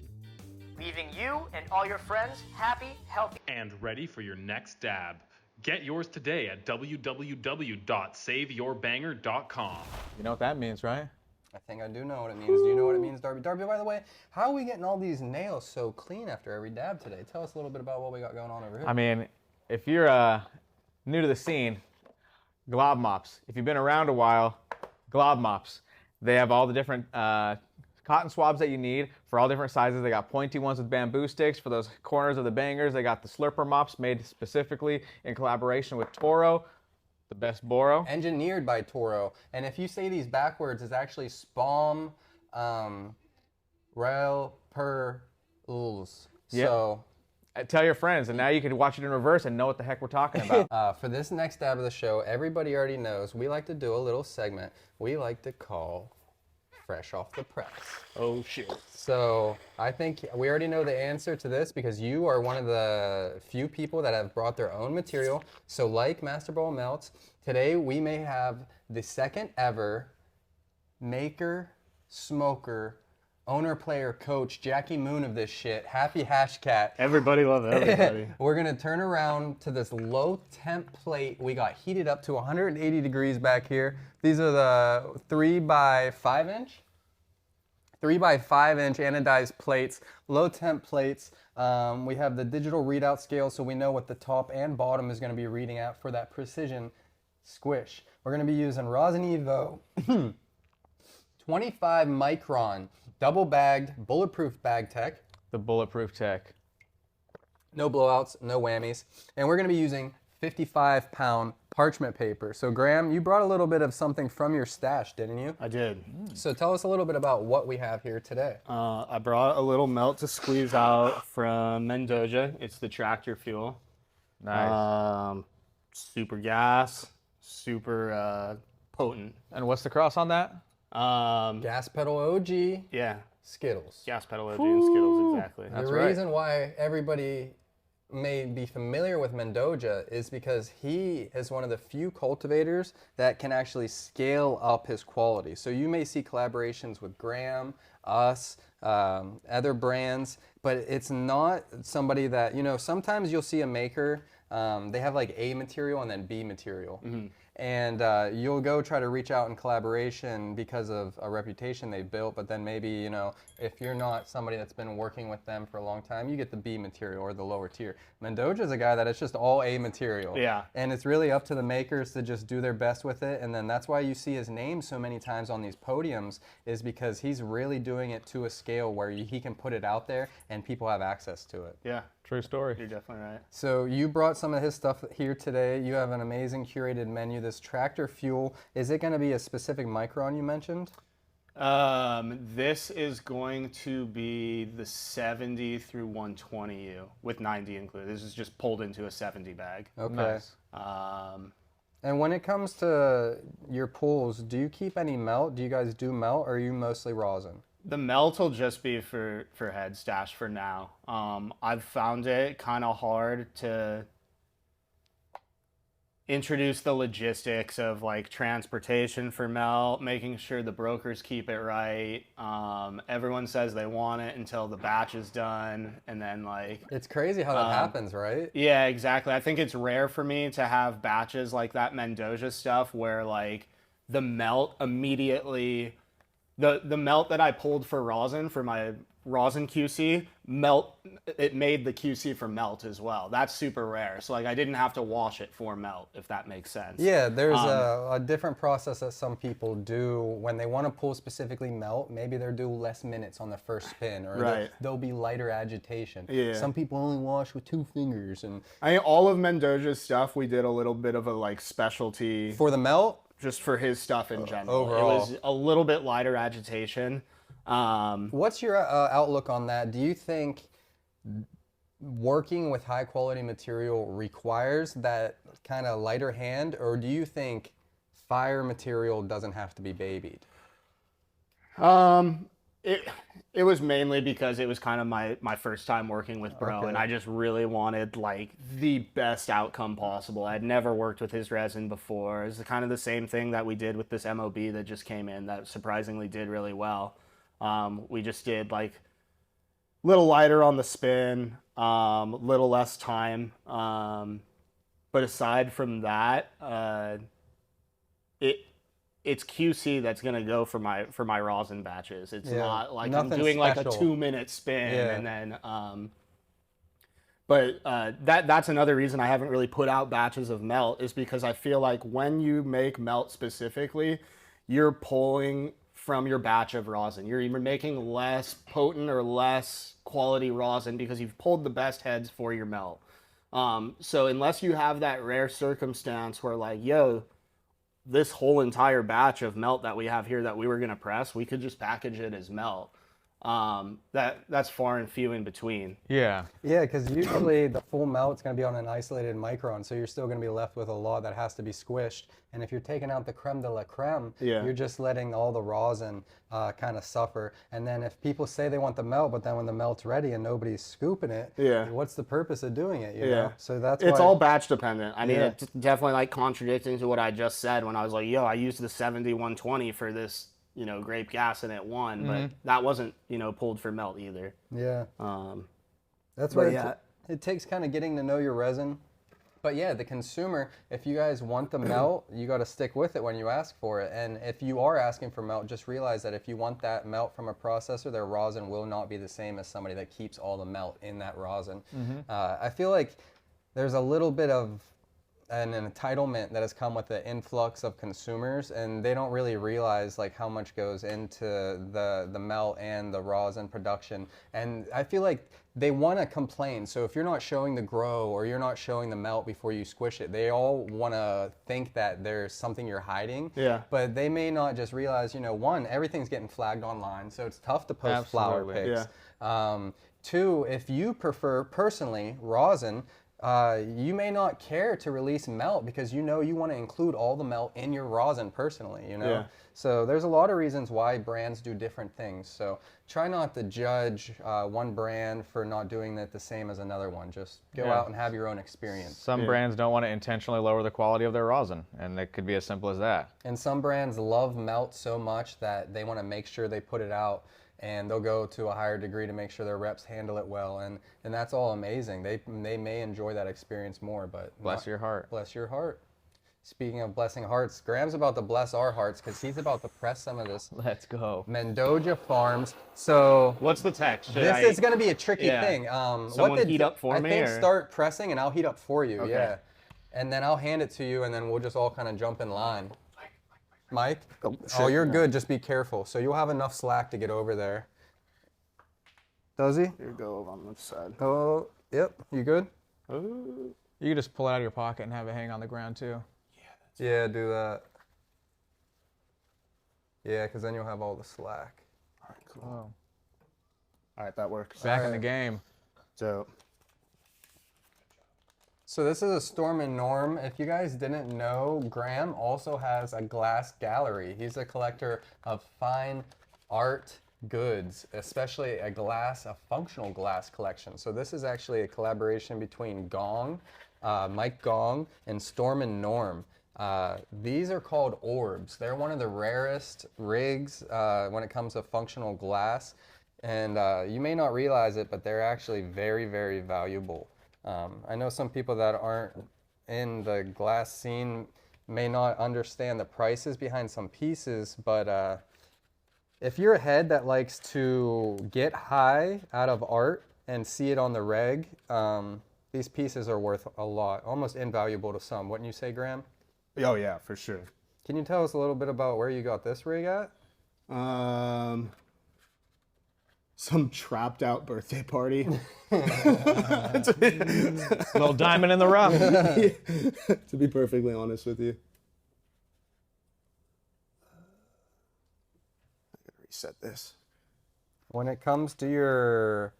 Leaving you and all your friends happy, healthy, and ready for your next dab. Get yours today at www.saveyourbanger.com. You know what that means, right? I think I do know what it means. Do you know what it means, Darby? Darby, by the way, how are we getting all these nails so clean after every dab today? Tell us a little bit about what we got going on over here. I mean, if you're new to the scene, glob mops. If you've been around a while, glob mops. They have all the different cotton swabs that you need for all different sizes. They got pointy ones with bamboo sticks for those corners of the bangers. They got the slurper mops made specifically in collaboration with Toro, the best Boro. Engineered by Toro. And if you say these backwards, it's actually Spalm Rail Per Uls. Yep. So Tell your friends, and now you can watch it in reverse and know what the heck we're talking about. for this next dab of the show, everybody already knows we like to do a little segment we like to call Fresh Off the Press. Oh, shit. So I think we already know the answer to this because you are one of the few people that have brought their own material. So like Master Ball Melts, today we may have the second ever maker, smoker, owner, player, coach, Jackie Moon of this shit, Happy Hashcat. Everybody love everybody. We're gonna turn around to this low temp plate. We got heated up to 180 degrees back here. These are the 3x5 inch? 3x5 inch anodized plates, low temp plates. We have the digital readout scale so we know what the top and bottom is gonna be reading at for that precision squish. We're gonna be using Rosin Evo 25 micron, double bagged, bulletproof bag tech. The bulletproof tech. No blowouts, no whammies. And we're gonna be using 55-pound parchment paper. So Graham, you brought a little bit of something from your stash, didn't you? I did. So tell us a little bit about what we have here today. I brought a little melt to squeeze out from Mendoza. It's the tractor fuel. Nice. Super gas, super potent. And what's the cross on that? Gas pedal OG, Yeah, Skittles. gas pedal OG and Skittles, exactly. The reason why everybody may be familiar with Mendoza is because he is one of the few cultivators that can actually scale up his quality. So you may see collaborations with Graham, us, other brands, but it's not somebody that, you know, sometimes you'll see a maker, they have like A material and then B material. And you'll go try to reach out in collaboration because of a reputation they've built, but then maybe, you know, if you're not somebody that's been working with them for a long time, you get the B material or the lower tier. Mendoza's a guy that it's just all A material. Yeah. And it's really up to the makers to just do their best with it. And then that's why you see his name so many times on these podiums, is because he's really doing it to a scale where he can put it out there and people have access to it. Yeah. True story. You're definitely right. So you brought some of his stuff here today. You have an amazing curated menu. This tractor fuel, is it going to be a specific micron you mentioned? This is going to be the 70 through 120U with 90 included. This is just pulled into a 70 bag. Okay. Nice. And when it comes to your pools, do you keep any melt? Do you guys do melt, or are you mostly rosin? The melt will just be for head stash for now. I've found it kind of hard to introduce the logistics of like transportation for melt, making sure the brokers keep it right. Everyone says they want it until the batch is done, and then like... It's crazy how that happens, right? Yeah, exactly. I think it's rare for me to have batches like that Mendoza stuff where like the melt immediately... The melt that I pulled for rosin, for my rosin QC, it made the QC for melt as well. That's super rare. So like I didn't have to wash it for melt, if that makes sense. Yeah, there's a different process that some people do when they want to pull specifically melt. Maybe they'll do less minutes on the first spin, or there'll be lighter agitation. Yeah. Some people only wash with 2 fingers. And I mean, all of Mendoza's stuff, we did a little bit of a like specialty. For the melt? Just for his stuff in general. Overall. It was a little bit lighter agitation. What's your outlook on that? Do you think working with high quality material requires that kind of lighter hand, or do you think fire material doesn't have to be babied? It was mainly because it was kind of my first time working with Bro, and I just really wanted like the best outcome possible. I'd never worked with his resin before. It's kind of the same thing that we did with this MOB that just came in that surprisingly did really well. We just did like a little lighter on the spin, little less time. But aside from that, it's QC that's gonna go for my rosin batches. It's not like I'm doing like a 2-minute spin and then. But that's another reason I haven't really put out batches of melt, is because I feel like when you make melt specifically, you're pulling from your batch of rosin. You're either making less potent or less quality rosin because you've pulled the best heads for your melt. So unless you have that rare circumstance where like, yo, this whole entire batch of melt that we have here that we were going to press, we could just package it as melt. That's far and few in between. Yeah, because usually the full melt's going to be on an isolated micron, so you're still going to be left with a lot that has to be squished. And if you're taking out the creme de la creme, you're just letting all the rosin kind of suffer. And then if people say they want the melt, but then when the melt's ready and nobody's scooping it, what's the purpose of doing it? You know? So that's it's why... all batch dependent. I mean, it's definitely like contradicting to what I just said when I was like, yo, I used the 70-120 for this, you know, grape gas and it won, but that wasn't, you know, pulled for melt either. Yeah. That's why it takes kind of getting to know your resin. But yeah, the consumer, if you guys want the melt, you got to stick with it when you ask for it. And if you are asking for melt, just realize that if you want that melt from a processor, their rosin will not be the same as somebody that keeps all the melt in that rosin. I feel like there's a little bit of an entitlement that has come with the influx of consumers, and they don't really realize like how much goes into the melt and the rosin production. And I feel like they want to complain. So if you're not showing the grow or you're not showing the melt before you squish it, they all want to think that there's something you're hiding. Yeah. But they may not just realize, you know, one, everything's getting flagged online, so it's tough to post flower pics. 2, if you prefer personally rosin, you may not care to release melt because you know you want to include all the melt in your rosin personally, you know? Yeah. So there's a lot of reasons why brands do different things. So try not to judge one brand for not doing it the same as another one. Just go Yeah. out and have your own experience. Some brands don't want to intentionally lower the quality of their rosin, and it could be as simple as that. And some brands love melt so much that they want to make sure they put it out, and they'll go to a higher degree to make sure their reps handle it well, and that's all amazing. They may enjoy that experience more, but Bless your heart. bless your heart. Speaking of blessing hearts, Graham's about to bless our hearts because he's about to press some of this Let's go. Mendoza Farms. So What's the text? Should this I- is going to be a tricky Yeah. thing. Someone heat up for I me, think or- start pressing and I'll heat up for you. Okay. Yeah, and then I'll hand it to you, and then we'll just all kind of jump in line. Mike? Oh, you're good. Just be careful. So you'll have enough slack to get over there. Does he? Here, go on this side. Oh, yep. You good? You can just pull it out of your pocket and have it hang on the ground too. Yeah, do that. Yeah, because then you'll have all the slack. All right, cool. All right, that works. Back in the game. So, So this is a Storm and Norm. If you guys didn't know, Graham also has a glass gallery. He's a collector of fine art goods, especially a functional glass collection. So this is actually a collaboration between Mike Gong, and Storm and Norm. These are called orbs. They're one of the rarest rigs when it comes to functional glass. And you may not realize it, but they're actually very, very valuable. I know some people that aren't in the glass scene may not understand the prices behind some pieces, but if you're a head that likes to get high out of art and see it on the reg, these pieces are worth a lot, almost invaluable to some. Wouldn't you say, Graham? oh yeah, for sure. Can you tell us a little bit about where you got this rig at? Some trapped out birthday party. Little diamond in the rough. To be perfectly honest with you. I gotta reset this. When it comes to your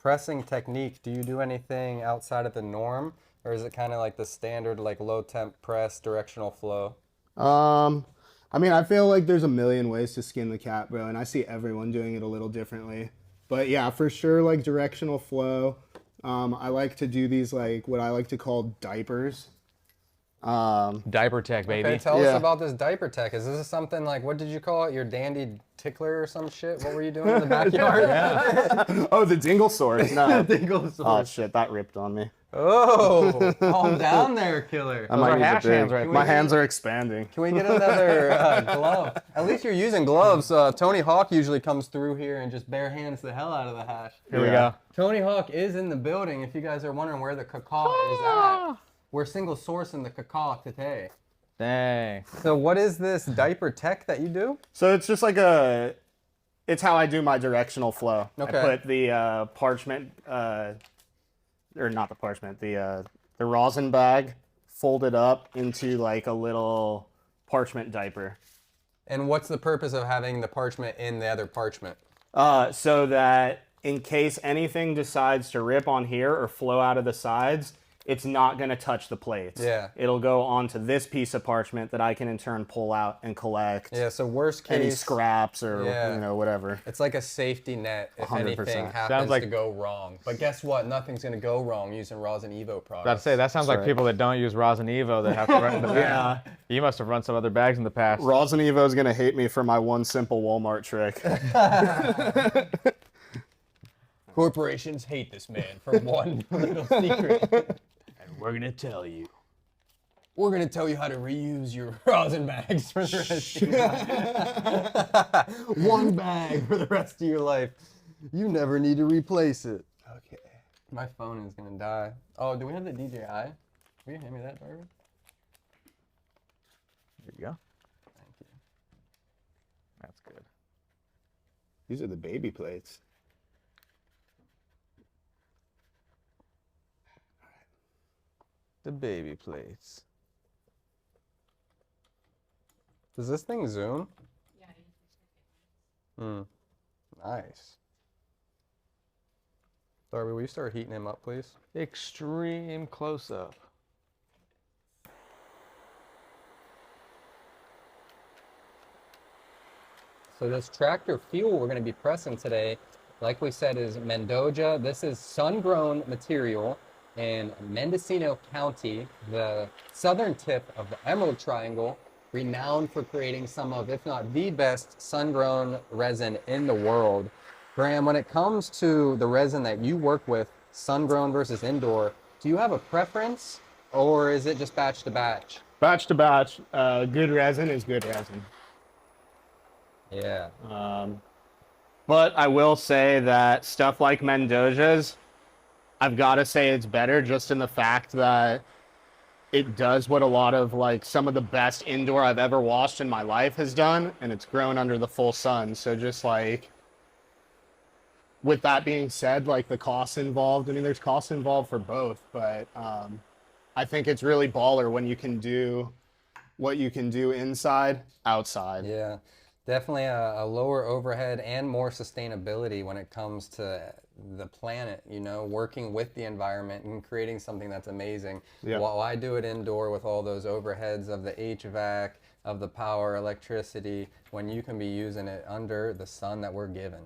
pressing technique, do you do anything outside of the norm? Or is it kind of like the standard, like low temp press, directional flow? I mean, I feel like there's a million ways to skin the cat, bro, and I see everyone doing it a little differently. But yeah, for sure, like directional flow. I like to do these, like what I like to call diapers. Diaper tech, baby. Okay, tell us Yeah. about this diaper tech. Is this something like, what did you call it? Your dandy tickler or some shit? What were you doing in the backyard? Oh, the dingle sword. No. Dingle sword. Oh shit, that ripped on me. Oh, calm down there, killer. I might are need the hash big- hands right My there. hands are expanding. Can we get another glove? At least you're using gloves. Tony Hawk usually comes through here and just bare hands the hell out of the hash. Here we Yeah. go. Tony Hawk is in the building. If you guys are wondering where the cacao is at, we're single sourcing the cacao today. Dang. So what is this diaper tech that you do? So it's just like it's how I do my directional flow. Okay. I put the parchment, or not the parchment, the rosin bag folded up into like a little parchment diaper. And what's the purpose of having the parchment in the other parchment? So that in case anything decides to rip on here or flow out of the sides, it's not going to touch the plates. Yeah. It'll go onto this piece of parchment that I can in turn pull out and collect Yeah, so worst case, any scraps or, Yeah. whatever. it's like a safety net if 100%. anything Sounds happens like- to go wrong. But guess what? Nothing's going to go wrong using Rosin Evo products. About to say, that sounds like right. people that don't use Rosin Evo that have to run in the bag. You must have run some other bags in the past. Rosin Evo is going to hate me for my one simple Walmart trick. Corporations hate this man for one little secret. We're going to tell you. We're going to tell you how to reuse your rosin bags for the rest of your life. One bag for the rest of your life. You never need to replace it. Okay. My phone is going to die. Oh, do we have the DJI? Will you hand me that, Darby? There you go. Thank you. That's good. These are the baby plates. The baby plates. Does this thing zoom? Yeah. Nice. Darby, will you start heating him up, please? Extreme close-up. So this tractor fuel we're going to be pressing today, like we said, is Mendoza. This is sun-grown material in Mendocino County, the southern tip of the Emerald Triangle, renowned for creating some of, if not the best, sun-grown resin in the world. Graham, when it comes to the resin that you work with, sun-grown versus indoor, do you have a preference, or is it just batch to batch? Batch to batch, good resin is good resin. Yeah. But I will say that stuff like Mendoza's, I've got to say it's better just in the fact that it does what a lot of like some of the best indoor I've ever washed in my life has done, and it's grown under the full sun. So just like, with that being said, like the costs involved, I mean, there's costs involved for both, but I think it's really baller when you can do what you can do inside, outside. Yeah. Definitely a lower overhead and more sustainability when it comes to the planet, you know, working with the environment and creating something that's amazing. Yeah. Why do it indoor with all those overheads of the HVAC, of the power, electricity, when you can be using it under the sun that we're given?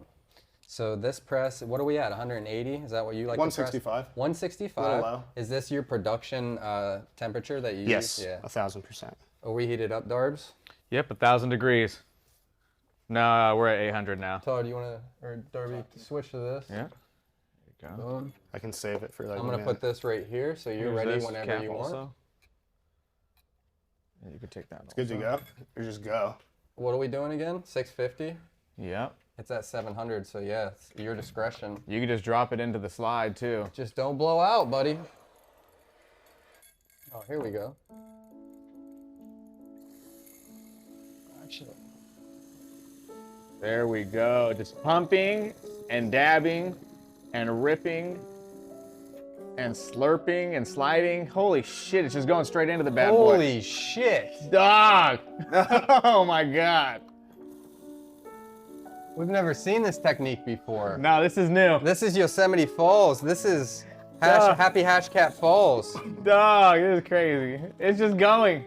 So this press, what are we at, 180? Is that what you like 165. to press? 165. Little low. Is this your production temperature that you Yes, use? Yeah. 1,000%. Are we heated up, Darbs? Yep, 1,000 degrees. No, we're at 800 now. Todd, you want to, or Darby, switch to this? Yeah. There you go. Boom. I can save it for like I'm going to put this right here so you're Here's ready this whenever cap you want. also. Yeah, you can take that. It's good to go. You just go. What are we doing again? 650? Yep. It's at 700, so yeah, it's your discretion. You can just drop it into the slide too. Just don't blow out, buddy. Oh, here we go. Gotcha. There we go. Just pumping and dabbing and ripping and slurping and sliding. Holy shit, it's just going straight into the bad boy. Holy shit. Dog! Oh my god. We've never seen this technique before. No, this is new. This is Yosemite Falls. This is Duh. Happy Hashcat Falls. Dog, this is crazy. It's just going.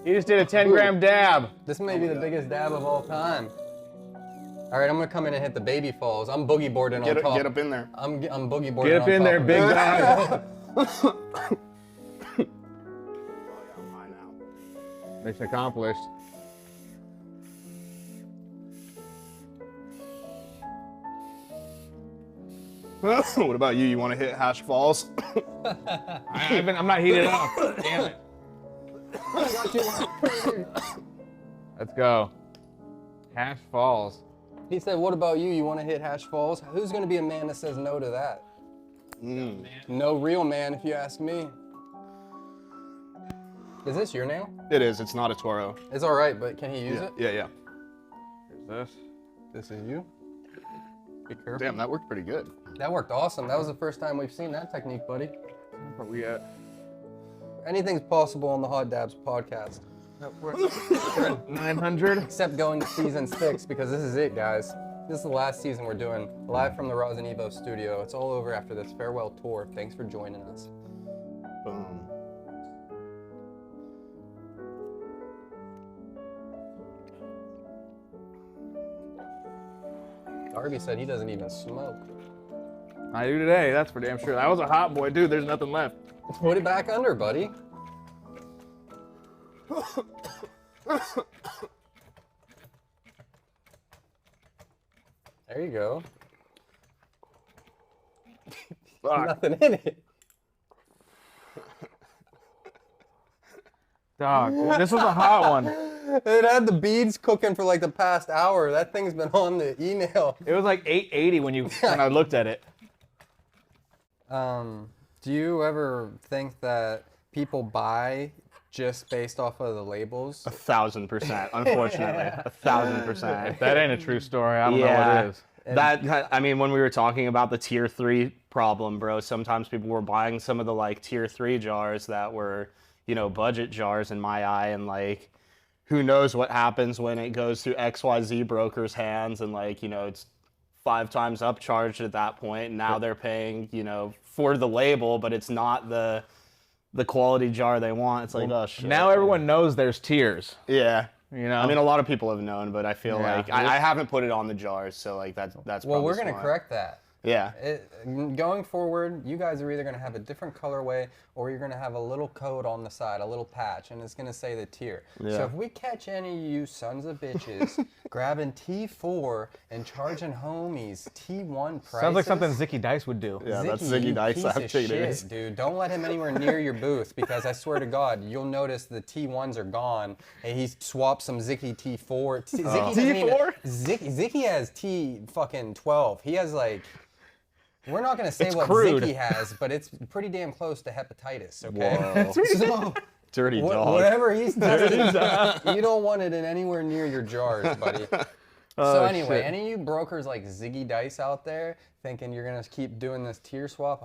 You just did a 10-gram dab. This may be the biggest dab of all time. All right, I'm gonna come in and hit the baby falls. I'm boogie boarding on top. Get up in there. I'm boogie boarding Get up on in top there, of big it. dog. Mission accomplished. What about you? You want to hit Hash Falls? I'm not heated up. Damn it. Let's go. Hash Falls. He said, what about you? You want to hit Hash Falls? Who's going to be a man that says no to that? No real man, if you ask me. Is this your nail? It is. It's not a Toro. It's all right, but can he use it? Yeah. Here's this. This is you. Be careful. Damn, that worked pretty good. That worked awesome. That was the first time we've seen that technique, buddy. Where we at? Anything's possible on the Hot Dabs podcast. 900. Except going to season 6, because this is it, guys. This is the last season we're doing, live from the Resin Evo studio. It's all over after this farewell tour. Thanks for joining us. Boom. Darby said he doesn't even smoke. I do today, that's for damn sure. That was a hot boy, dude. There's nothing left. Put it back under, buddy. There you go. Fuck. Nothing in it. Dog, this was a hot one. It had the beads cooking for like the past hour. That thing's been on the email. It was like 880 when I looked at it. Do you ever think that people buy just based off of the labels? 1,000%, unfortunately. 1,000%. If that ain't a true story, I don't know what is. That, I mean, when we were talking about the tier 3 problem, bro, sometimes people were buying some of the like tier 3 jars that were, you know, budget jars in my eye, and like, who knows what happens when it goes through XYZ brokers' hands and like, you know, it's 5 times upcharged at that point. And now they're paying, you know, for the label, but it's not the quality jar they want. It's like, oh shit. Now everyone knows there's tiers. Yeah. You know? I mean, a lot of people have known, but I feel Yeah. like I haven't put it on the jars, so like that's Well, probably we're going to smart. correct that. Yeah. Going forward, you guys are either going to have a different colorway or you're going to have a little code on the side, a little patch, and it's going to say the tier. So Yeah. if we catch any of you sons of bitches grabbing T4 and charging homies T1 prices. Sounds like something Zicky Dice would do. Yeah, that's Zicky, Ziggy you Dice. piece I'm of taking it. shit, dude. Don't let him anywhere near your booth because I swear to God, you'll notice the T1s are gone. And he swapped some Zicky T4. Zicky doesn't even- T4? Zicky has T fucking 12. He has like. We're not going to say It's what crude. Zicky has, but it's pretty damn close to hepatitis, okay? So, Dirty dog. whatever he's testing, you don't want it in anywhere near your jars, buddy. So anyway, shit. any of you brokers like Ziggy Dice out there thinking you're going to keep doing this tier swap?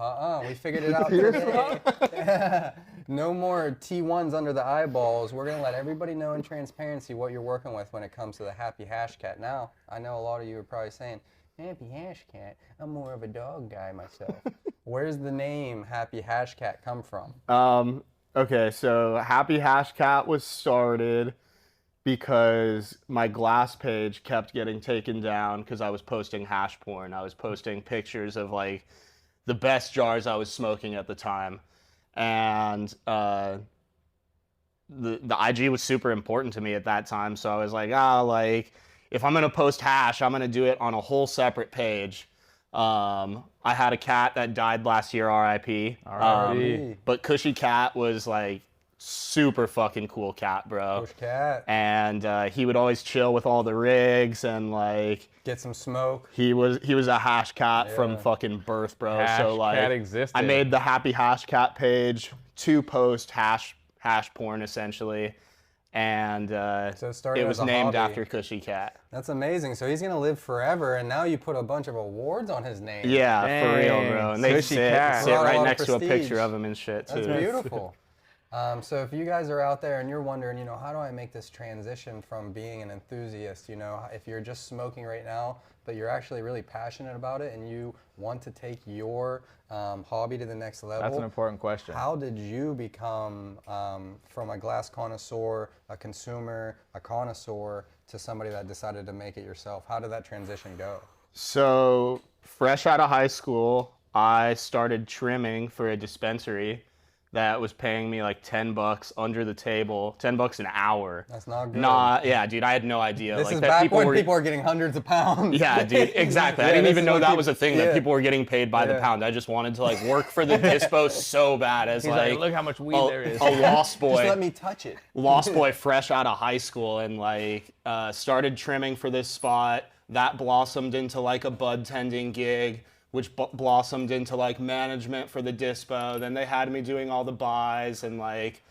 We figured it out today. No more T1s under the eyeballs. We're going to let everybody know in transparency what you're working with when it comes to the Happy Hash Cat. Now, I know a lot of you are probably saying, Happy Hash Cat, I'm more of a dog guy myself. Where's the name Happy Hash Cat come from? Okay, so Happy Hash Cat was started because my glass page kept getting taken down because I was posting hash porn. I was posting pictures of like the best jars I was smoking at the time. And the IG was super important to me at that time. So I was like, if I'm gonna post hash, I'm gonna do it on a whole separate page. I had a cat that died last year, RIP. But Cushy Cat was like super fucking cool cat, bro. Push Cat. And he would always chill with all the rigs and like Get some smoke. he was a hash cat from fucking birth, bro. Hash so like cat existed. I made the Happy Hash Cat page to post hash porn essentially. And So it started it as was a named hobby. after Cushy Cat. That's amazing. So he's gonna live forever, and now you put a bunch of awards on his name. Yeah, for real, Dang, bro. And they Cushy sit Cat. Brought a lot right of next to a prestige. picture of him and shit too. That's beautiful. So if you guys are out there and you're wondering, you know, how do I make this transition from being an enthusiast, you know, if you're just smoking right now, but you're actually really passionate about it and you want to take your hobby to the next level. That's an important question. How did you become from a glass connoisseur, a consumer, a connoisseur, to somebody that decided to make it yourself? How did that transition go? So fresh out of high school, I started trimming for a dispensary that was paying me like $10 under the table, $10 an hour. That's not good. Yeah, dude, I had no idea. This like is that back people when were, people are getting hundreds of pounds. Yeah, dude, exactly. I Yeah, didn't this even is know when that people- was a thing yeah. that people were getting paid by the Yeah. pound. I just wanted to like work for the dispo so bad as He's like, look how much weed there is. a lost boy. Just let me touch it. Lost boy fresh out of high school and like started trimming for this spot. That blossomed into like a bud tending gig, which blossomed into like management for the dispo. Then they had me doing all the buys and like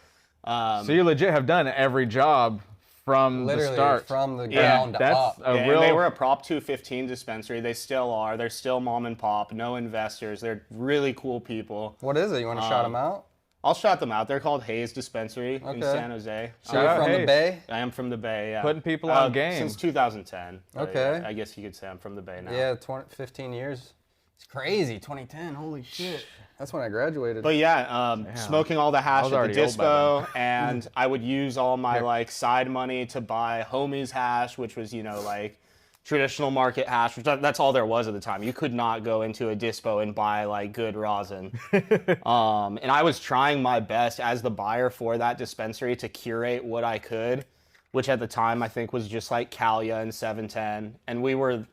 So you legit have done every job from Literally the start. from the ground that's up. a and real. they were a Prop 215 dispensary. They still are. They're still mom and pop, no investors. They're really cool people. What is it? You want to shout them out? I'll shout them out. They're called Hayes Dispensary in Okay. San Jose. So you're out from the Hayes. Bay? I am from the Bay, yeah. Putting people on game. Since 2010. But Okay. yeah, I guess you could say I'm from the Bay now. Yeah, 15 years. It's crazy. 2010. Holy shit. That's when I graduated. But yeah, smoking all the hash was at the already old by dispo, and I would use all my like side money to buy homies hash, which was, you know, like traditional market hash, which that's all there was at the time. You could not go into a dispo and buy like good rosin. And I was trying my best as the buyer for that dispensary to curate what I could, which at the time I think was just like Calia and 710. And we were,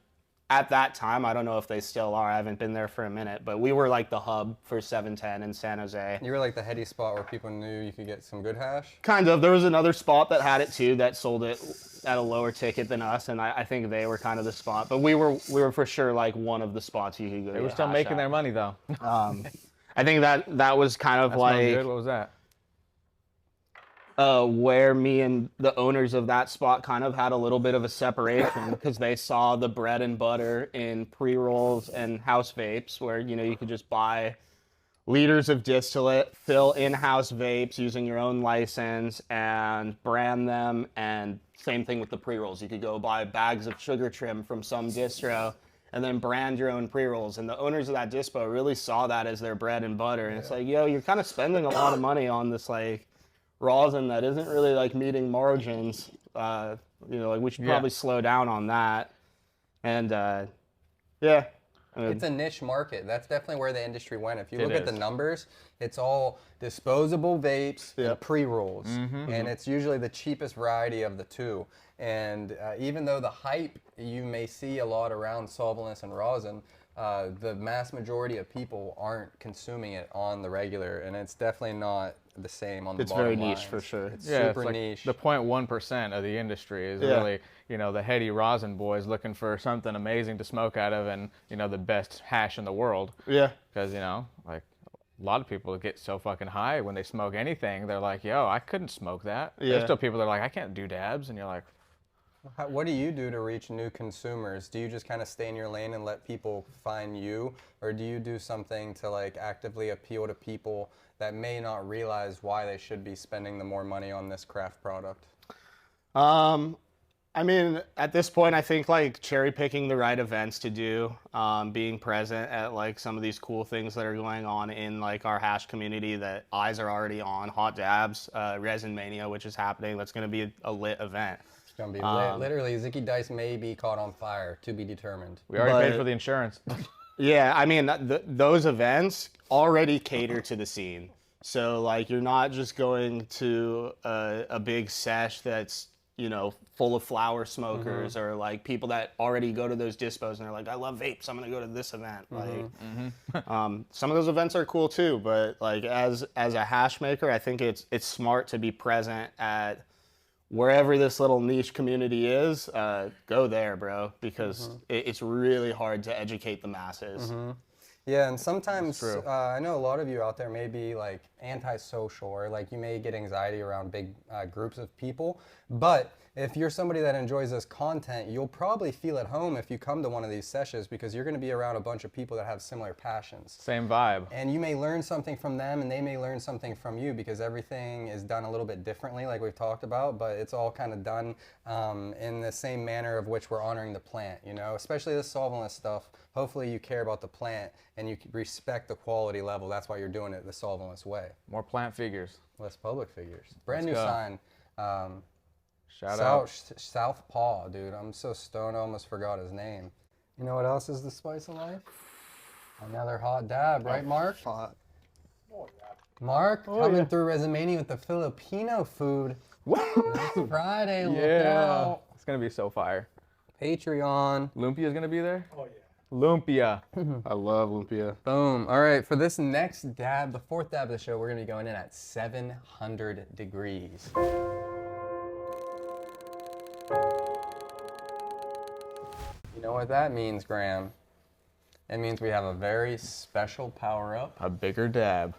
at that time, I don't know if they still are, I haven't been there for a minute, but we were like the hub for 710 in San Jose. you were like the heady spot where people knew you could get some good hash? Kind of. There was another spot that had it too that sold it at a lower ticket than us, and I think they were kind of the spot. But we were for sure like one of the spots you could go. They were still making their money though. I think that was kind of That's no good. What was that? where me and the owners of that spot kind of had a little bit of a separation because they saw the bread and butter in pre-rolls and house vapes, where, you know, you could just buy liters of distillate, fill in-house vapes using your own license and brand them. And same thing with the pre-rolls. You could go buy bags of sugar trim from some distro and then brand your own pre-rolls. And the owners of that dispo really saw that as their bread and butter. And it's like, yo, you're kind of spending a lot of money on this like rosin that isn't really like meeting margins. You know, like we should probably slow down on that. And yeah. It's a niche market. That's definitely where the industry went. If you look at the numbers, it's all disposable vapes and pre-rolls. And it's usually the cheapest variety of the two. And even though the hype you may see a lot around solventless and rosin, the mass majority of people aren't consuming it on the regular. And it's definitely not the same on the bottom very lines. niche for sure. It's Yeah, super it's like niche. the 0.1% of the industry is really, you know, the heady rosin boys looking for something amazing to smoke out of and, you know, the best hash in the world. Yeah. Because, you know, like a lot of people get so fucking high when they smoke anything. They're like, yo, I couldn't smoke that. There's still people that are like, I can't do dabs. And you're like, What do you do to reach new consumers? Do you just kind of stay in your lane and let people find you? Or do you do something to like actively appeal to people that may not realize why they should be spending the more money on this craft product? I mean, at this point, I think like cherry picking the right events to do, being present at like some of these cool things that are going on in like our hash community that eyes are already on. Hot Dabs, Resin Mania, which is happening. That's going to be a lit event. It's gonna be lit. Literally, Zicky Dice may be caught on fire, to be determined. we already paid for the insurance. Yeah, I mean, those events already cater to the scene. So like, you're not just going to a big sesh that's, you know, full of flower smokers or like people that already go to those dispos and they're like, I love vapes, I'm gonna go to this event. Like, some of those events are cool too, but like as a hash maker, I think it's smart to be present at wherever this little niche community is. Go there, bro, because it's really hard to educate the masses. Yeah, and sometimes I know a lot of you out there may be like antisocial or like you may get anxiety around big groups of people, but if you're somebody that enjoys this content, you'll probably feel at home if you come to one of these sessions because you're going to be around a bunch of people that have similar passions. Same vibe. And you may learn something from them and they may learn something from you because everything is done a little bit differently like we've talked about, but it's all kind of done in the same manner of which we're honoring the plant, you know, especially this solventless stuff. Hopefully you care about the plant and you respect the quality level. That's why you're doing it the solventless way. More plant figures. Less public figures. Brand Let's new go. sign. Shout out. Southpaw, dude. I'm so stoned I almost forgot his name. You know what else is the spice of life? Another hot dab, right, Mark? Hot. Mark coming through Resimania with the Filipino food. This Friday, look out. It's gonna be so fire. Patreon. Lumpia's gonna be there? Oh yeah. Lumpia. I love lumpia. Boom. All right, for this next dab, the fourth dab of the show, we're going to be going in at 700 degrees. You know what that means, Graham? It means we have a very special power-up. A bigger dab.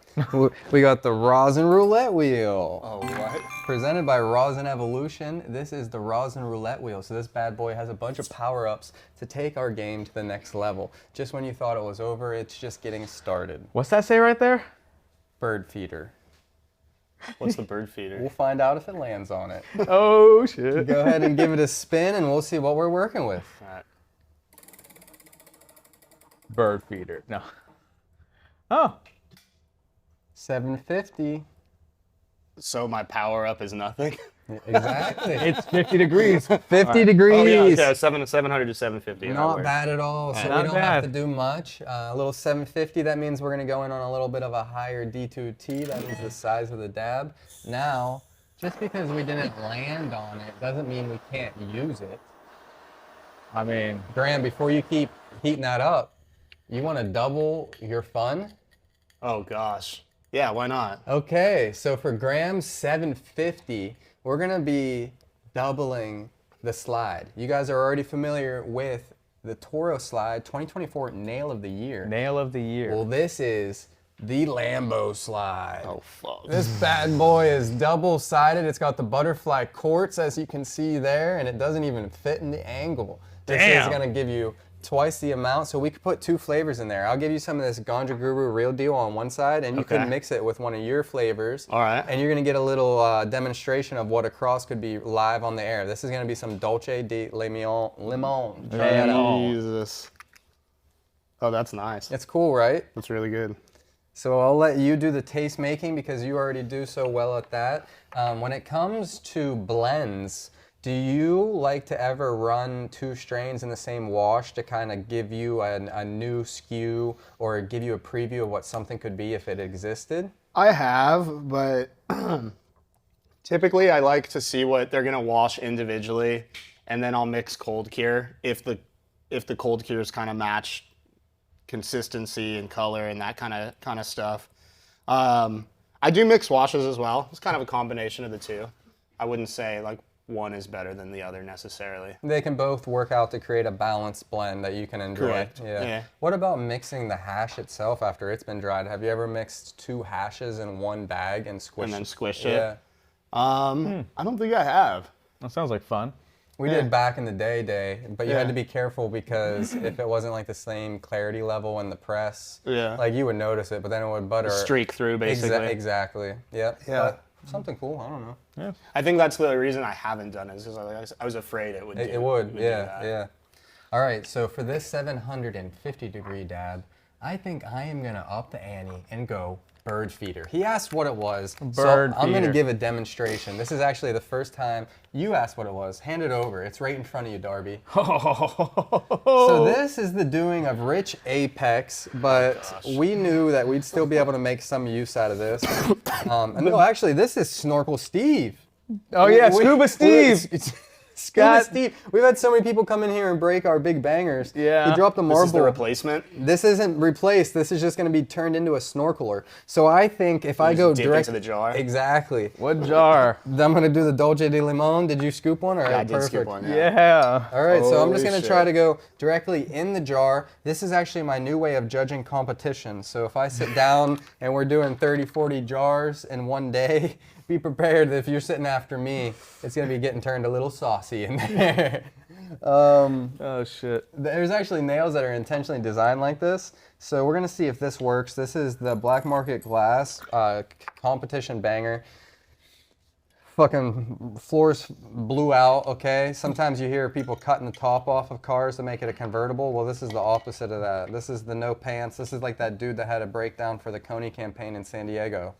We got the Rosin Roulette Wheel. Oh, what? Presented by Rosin Evolution. This is the Rosin Roulette Wheel. So this bad boy has a bunch of power-ups to take our game to the next level. Just when you thought it was over, it's just getting started. What's that say right there? Bird feeder. What's the bird feeder? We'll find out if it lands on it. Oh shit. Go ahead and give it a spin and we'll see what we're working with. All right. Bird feeder. No. Oh. 750. So my power up is nothing. Exactly. It's 50 degrees. 50 degrees. Oh, yeah, 700 to 750. Not bad at all. So Not we don't have bad. to do much. A little 750, that means we're going to go in on a little bit of a higher D2T. That is the size of the dab. Now, just because we didn't land on it doesn't mean we can't use it. I mean, Graham, before you keep heating that up, you want to double your fun? Oh gosh. Yeah, why not? Okay, so for Graham 750, we're gonna be doubling the slide. You guys are already familiar with the Toro slide, 2024 Nail of the Year. nail of the year. Well, this is the Lambo slide. Oh fuck. This bad boy is double-sided. It's got the butterfly quartz, as you can see there, and it doesn't even fit in the angle. This is Damn. gonna give you twice the amount, so we could put 2 flavors in there. I'll give you some of this Ganja Guru Real Deal on one side, and you Okay. can mix it with one of your flavors. All right. And you're gonna get a little demonstration of what a cross could be live on the air. This is gonna be some Dolce de Limon. Check it out. Jesus. Oh, that's nice. It's cool, right? That's really good. So I'll let you do the taste making because you already do so well at that. When it comes to blends, do you like to ever run 2 strains in the same wash to kind of give you a new SKU or give you a preview of what something could be if it existed? I have, but typically I like to see what they're gonna wash individually, and then I'll mix cold cure if the cold cures kind of match consistency and color and that kind of stuff. I do mix washes as well. It's kind of a combination of the two. I wouldn't say like one is better than the other necessarily. They can both work out to create a balanced blend that you can enjoy. Correct. Yeah. What about mixing the hash itself after it's been dried? Have you ever mixed 2 hashes in one bag and squished And then squished it? Yeah. I don't think I have. That sounds like fun. We did back in the day, but you had to be careful because if it wasn't like the same clarity level in the press, like you would notice it, but then it would butter. Streak through, basically. Exactly. Yep. Yeah. But something cool. I don't know. Yeah. I think that's the reason I haven't done it, is because I was afraid it would do It would. do Yeah. that. Yeah. All right. So for this 750-degree dab, I think I am gonna up the ante and go bird feeder. He asked what it was, Bird so I'm gonna feeder. give a demonstration. This is actually the first time you asked what it was. Hand it over. It's right in front of you, Darby. So this is the doing of Rich Apex, but we knew that we'd still be able to make some use out of this. And no, actually, this is Snorkel Steve. Oh yeah, Scuba Steve. Scuba Steve. We've had so many people come in here and break our big bangers. Yeah. He dropped a marble. This is the replacement? This isn't replaced. This is just going to be turned into a snorkeler. So I think if I go dip direct into the jar? Exactly. What jar? I'm going to do the Dolce de Limon. Did you scoop one? Or Yeah, I did perfect? scoop one. Yeah. All right, so I'm just Holy going to try to go directly in the jar. This is actually my new way of judging competition. So if I sit down and we're doing 30, 40 jars in one day, be prepared that if you're sitting after me, it's going to be getting turned a little saucy in there. Oh shit. There's actually nails that are intentionally designed like this. So we're going to see if this works. This is the Black Market Glass competition banger. Fucking floors blew out, okay? Sometimes you hear people cutting the top off of cars to make it a convertible. Well, this is the opposite of that. This is the no pants. This is like that dude that had a breakdown for the Coney campaign in San Diego.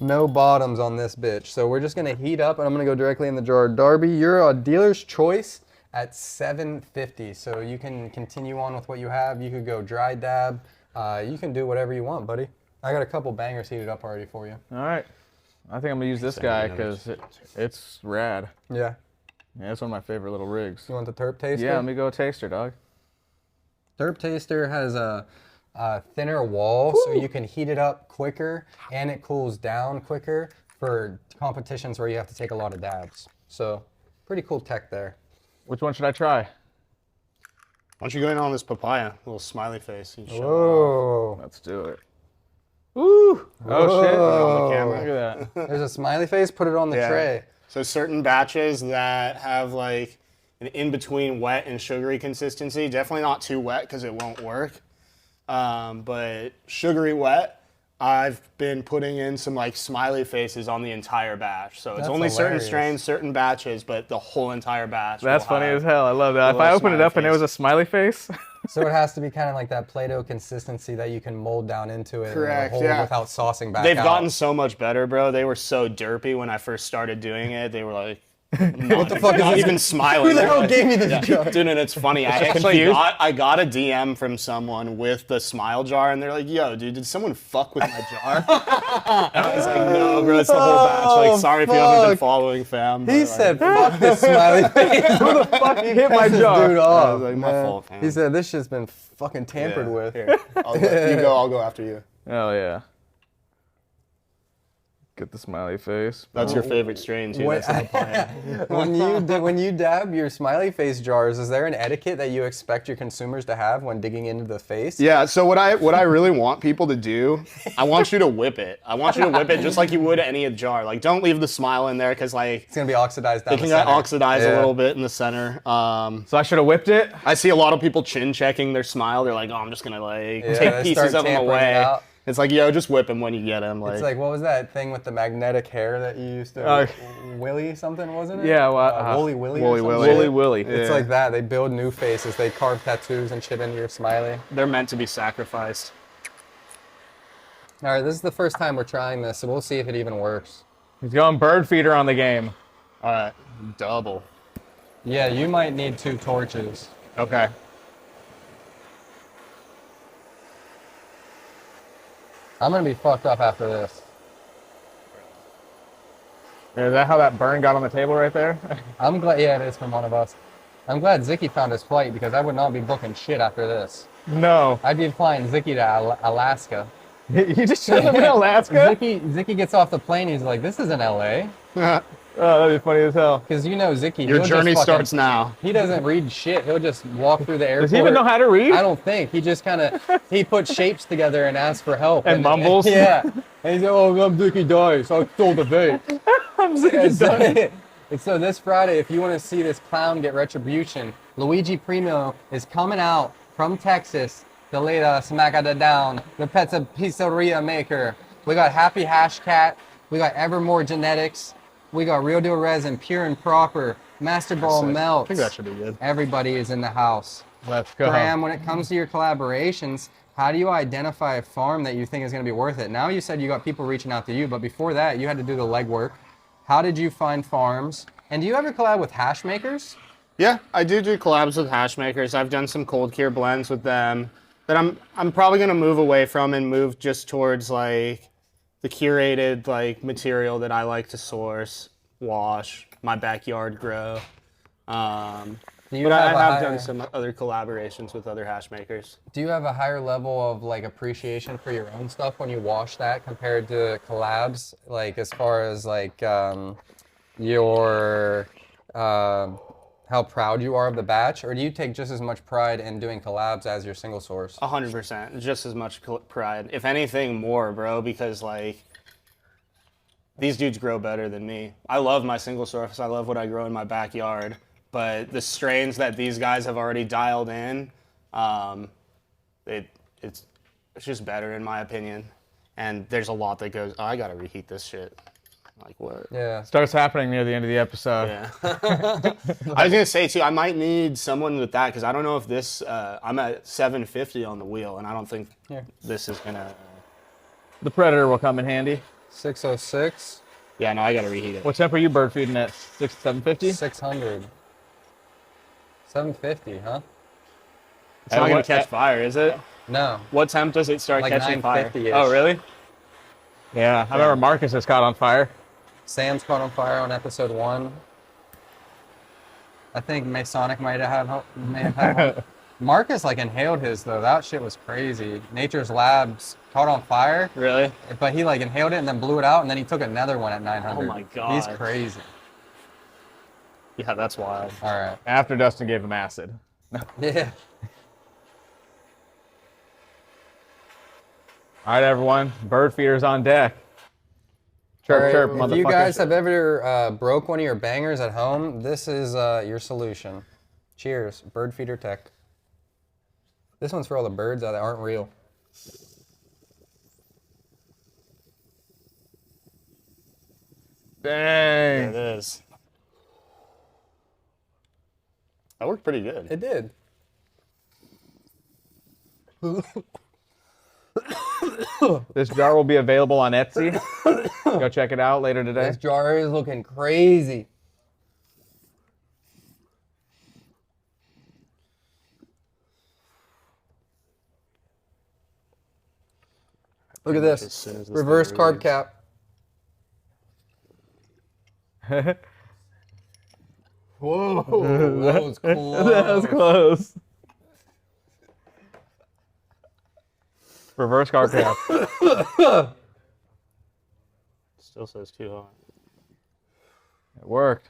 No bottoms on this bitch. So we're just gonna heat up and I'm gonna go directly in the jar. Darby, you're a dealer's choice at 750. So you can continue on with what you have. You could go dry dab. You can do whatever you want, buddy. I got a couple bangers heated up already for you. All right. I think I'm gonna use this guy because it's rad. Yeah. Yeah, it's one of my favorite little rigs. You want the terp taster? Yeah, let me go taster, dog. Terp taster has a thinner wall, so you can heat it up quicker and it cools down quicker for competitions where you have to take a lot of dabs. So pretty cool tech there. Which one should I try? Why don't you go in on this papaya? Little smiley face. You show it off. Whoa. Let's do it. Woo! Oh shit! On the camera. Look at that. There's a smiley face, put it on the tray. So certain batches that have like an in-between wet and sugary consistency, definitely not too wet because it won't work. But sugary wet, I've been putting in some like smiley faces on the entire batch. So it's That's only certain hilarious. strains, certain batches, but the whole entire batch. That's will funny have as hell. I love that. If I little opened it smiley up and it face. was a smiley face. So it has to be kind of like that Play-Doh consistency that you can mold down into it Correct, and hold yeah. without saucing back They've out. gotten so much better, bro. They were so derpy when I first started doing it. They were like, What the fuck is not this? even smiling. Who the They're hell like- gave me this jar? Dude, and it's funny. I actually got a DM from someone with the smile jar, and they're like, "Yo, dude, did someone fuck with my jar?" And I was like, "No, bro, it's the whole batch. Like, sorry if you haven't been fuck. following, fam." He but, said, fuck this smiley face. Who the fuck hit my jar? Dude I off, was like, "My man. fault, fam." He said, this shit's been fucking tampered with. Here, you go. I'll go after you. Oh yeah. Get the smiley face. That's your favorite strain too. Wait, That's the plan. when you dab your smiley face jars, is there an etiquette that you expect your consumers to have when digging into the face? Yeah, so what I really want people to do, I want you to whip it. I want you to whip it just like you would any jar. Like, don't leave the smile in there because like It's gonna be oxidized down it can the get center. oxidized Yeah. a little bit in the center. So I should have whipped it. I see a lot of people chin checking their smile. They're like, oh, I'm just gonna like Yeah, take they pieces start of them tampering it away. out. It's like, yo, just whip him when you get him. It's like, what was that thing with the magnetic hair that you used to, Willy something, wasn't it? Yeah, well, Woolly Willy. Woolly or Willy. something? Woolly Willy. It's like that. They build new faces. They carve tattoos and shit into your smiley. they're meant to be sacrificed. All right, this is the first time we're trying this, so we'll see if it even works. He's going bird feeder on the game. All right, double. Yeah, you might need 2 torches. Okay. I'm gonna be fucked up after this. Is that how that burn got on the table right there? I'm glad. Yeah, it is from one of us. I'm glad Zicky found his flight because I would not be booking shit after this. No. I'd be flying Zicky to Alaska. You just showed up in Alaska? Zicky gets off the plane. He's like, "This isn't LA." Oh, that'd be funny as hell. Because you know Zicky. Your he'll journey just starts now. He doesn't read shit. He'll just walk through the airport. Does he even know how to read? I don't think. He just kind of he puts shapes together and asks for help. And mumbles? Yeah. And he's like, "Oh, I'm Zicky Dice. I stole the vape." I'm Zicky Dice. And so this Friday, if you want to see this clown get retribution, Luigi Primo is coming out from Texas to lay the smack of the down. The Pizza Pizzeria maker. We got Happy Hash Cat. We got Evermore Genetics. We got Real Deal Resin, Pure and Proper. Master Ball Melts. I think that should be good. Everybody is in the house. Let's go. Graham, when it comes to your collaborations, how do you identify a farm that you think is going to be worth it? Now you said you got people reaching out to you, but before that, you had to do the legwork. How did you find farms? And do you ever collab with hash makers? Yeah, I do collabs with hash makers. I've done some cold cure blends with them that I'm probably gonna move away from and move just towards like the curated like material that I like to source, wash, my backyard grow. But I have done some other collaborations with other hash makers. Do you have a higher level of like appreciation for your own stuff when you wash that compared to collabs? Like as far as like your how proud you are of the batch, or do you take just as much pride in doing collabs as your single source? 100%, just as much pride. If anything, more, bro, because like these dudes grow better than me. I love my single source. I love what I grow in my backyard. But the strains that these guys have already dialed in, it's just better in my opinion. And there's a lot that goes, oh, I gotta reheat this shit. Like what? Yeah. Starts happening near the end of the episode. Yeah. I was gonna say too, I might need someone with that because I don't know if this. I'm at 750 on the wheel, and I don't think this is gonna. The Predator will come in handy. 606. Yeah, no, I gotta reheat it. What temp are you bird feeding at? 750? 600. 750, huh? It's not gonna catch fire, is it? No. What temp does it start Like catching fire? 950-ish. Oh, really? Yeah, I remember Marcus has caught on fire. Sam's caught on fire on episode 1. I think Masonic may have had one. Marcus like inhaled his though. That shit was crazy. Nature's Labs caught on fire. Really? But he like inhaled it and then blew it out, and then he took another one at 900. Oh my god. He's crazy. Yeah, that's wild. All right. After Dustin gave him acid. Yeah. All right, everyone. Bird feeders on deck. Chirp, All right, chirp, if motherfucker. you guys have ever broke one of your bangers at home, this is your solution. Cheers, bird feeder tech. This one's for all the birds that aren't real. Dang. It is. That worked pretty good. It did. This jar will be available on Etsy. Go check it out later today. This jar is looking crazy. Look at As this. soon as this Reverse thing carb reads. cap. Whoa, that was cool. That was close. Reverse carb cap. Still says too hot. It worked.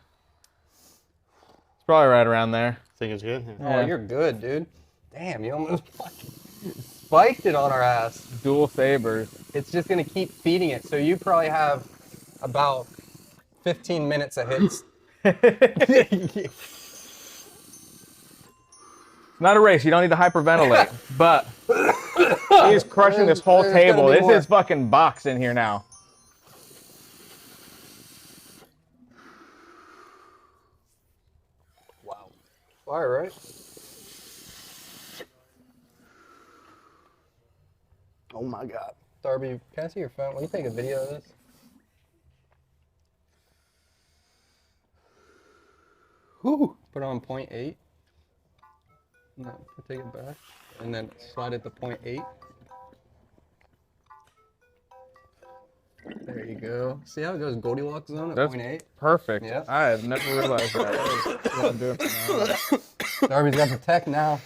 It's probably right around there. Think it's good? Oh, Yeah. you're good, dude. Damn, you almost fucking spiked it on our ass. Dual sabers. It's just gonna keep feeding it. So you probably have about 15 minutes of hits. It's not a race. You don't need to hyperventilate. But He's crushing this whole There's gotta table. be It's more. his fucking box in here now. Wow. Fire, right? Oh my God. Darby, can I see your phone? Will you take a video of this? Whew. Put it on 0.8. No, take it back. And then slide it to 0.8. There you go. See how it goes Goldilocks zone at That's 0.8? perfect. Yeah. I have never realized that. That's what I'm doing for now. Darby's got the tech now.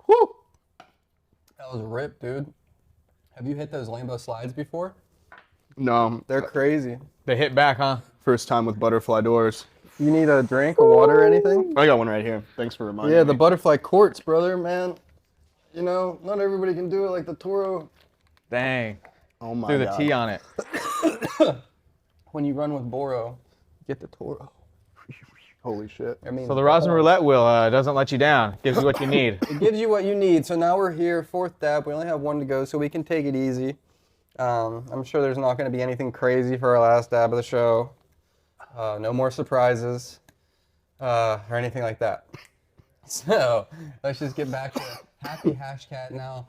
Whew. That was a rip, dude. Have you hit those Lambo slides before? No, They're crazy. They hit back, huh? first time with butterfly doors. You need a drink or water or anything? I got one right here. Thanks for reminding Yeah, me. the butterfly courts, brother, man. You know, not everybody can do it like the Toro. Dang. Oh my Threw the God. T on it. When you run with Boro, get the Toro. Holy shit. I mean, So the rosin roulette wheel doesn't let you down. Gives you what you need. it gives you what you need. So now we're here, fourth dab. We only have one to go, so we can take it easy. I'm sure there's not going to be anything crazy for our last dab of the show. No more surprises or anything like that. So let's just get back to Happy Hashcat now.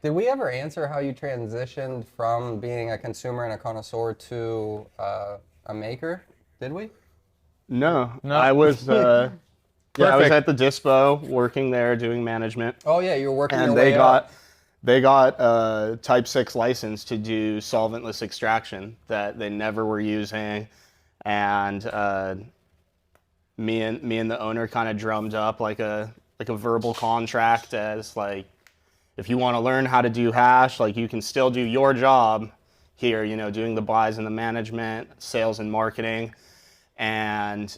Did we ever answer how you transitioned from being a consumer and a connoisseur to a maker? Did we? No. No. I was I was Perfect. at the Dispo working there doing management. Oh yeah, you were working your And way up. they got a Type 6 license to do solventless extraction that they never were using. And me and the owner kind of drummed up like a verbal contract as like, if you want to learn how to do hash, like you can still do your job here, you know, doing the buys and the management, sales and marketing. And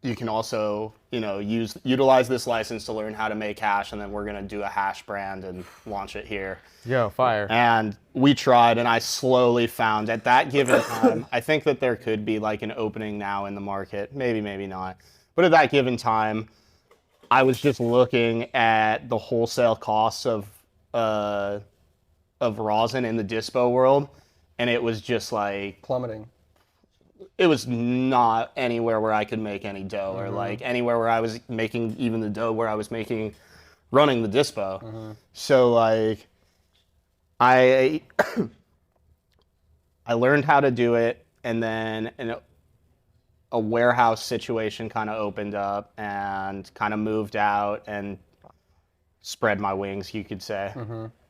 you can also, you know, utilize this license to learn how to make hash, and then we're gonna do a hash brand and launch it here. Yo, fire. And we tried, and I slowly found at that given time, I think that there could be like an opening now in the market, maybe, maybe not. But at that given time, I was just looking at the wholesale costs of rosin in the Dispo world, and it was just like, Plummeting. it was not anywhere where I could make any dough, or like anywhere where I was making even the dough where I was making running the Dispo. So like I I learned how to do it, and then a warehouse situation kind of opened up, and kind of moved out and spread my wings, you could say.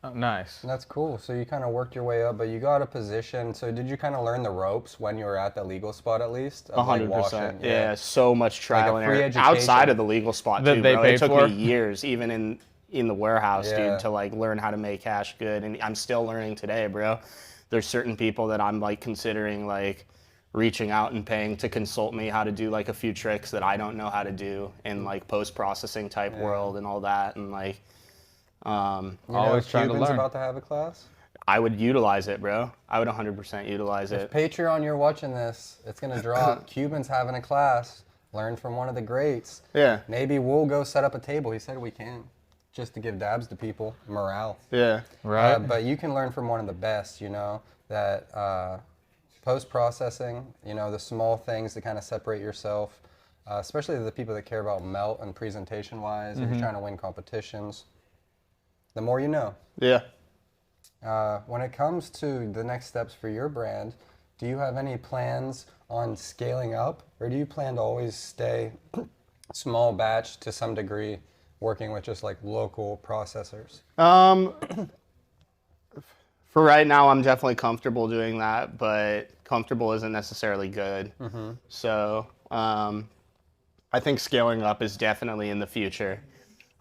Oh, nice. That's cool. So you kind of worked your way up, but you got a position. So did you kind of learn the ropes when you were at the legal spot at least? Of, like, 100%. washing? Yeah, so much trial Like a and free error education. outside of the legal spot That too, they bro. paid It took for? me years, even in the warehouse, Yeah. dude, to like learn how to make hash good, and I'm still learning today, bro. There's certain people that I'm like considering like reaching out and paying to consult me how to do like a few tricks that I don't know how to do in like post-processing type world and all that, and like You know, Always trying to Cuban's learn. about to have a class. I would utilize it, bro. I would 100% utilize If it. Patreon, you're watching this, it's gonna drop. Cuban's having a class. Learn from one of the greats. Yeah, Maybe we'll go set up a table. He said we can, just to give dabs to people, morale. yeah. Right? But you can learn from one of the best. You know that post-processing. You know the small things to kind of separate yourself, especially the people that care about melt and presentation-wise. If you're trying to win competitions, the more you know. Yeah. When it comes to the next steps for your brand, do you have any plans on scaling up, or do you plan to always stay small batch to some degree, working with just like local processors? For right now, I'm definitely comfortable doing that, but comfortable isn't necessarily good. So I think scaling up is definitely in the future.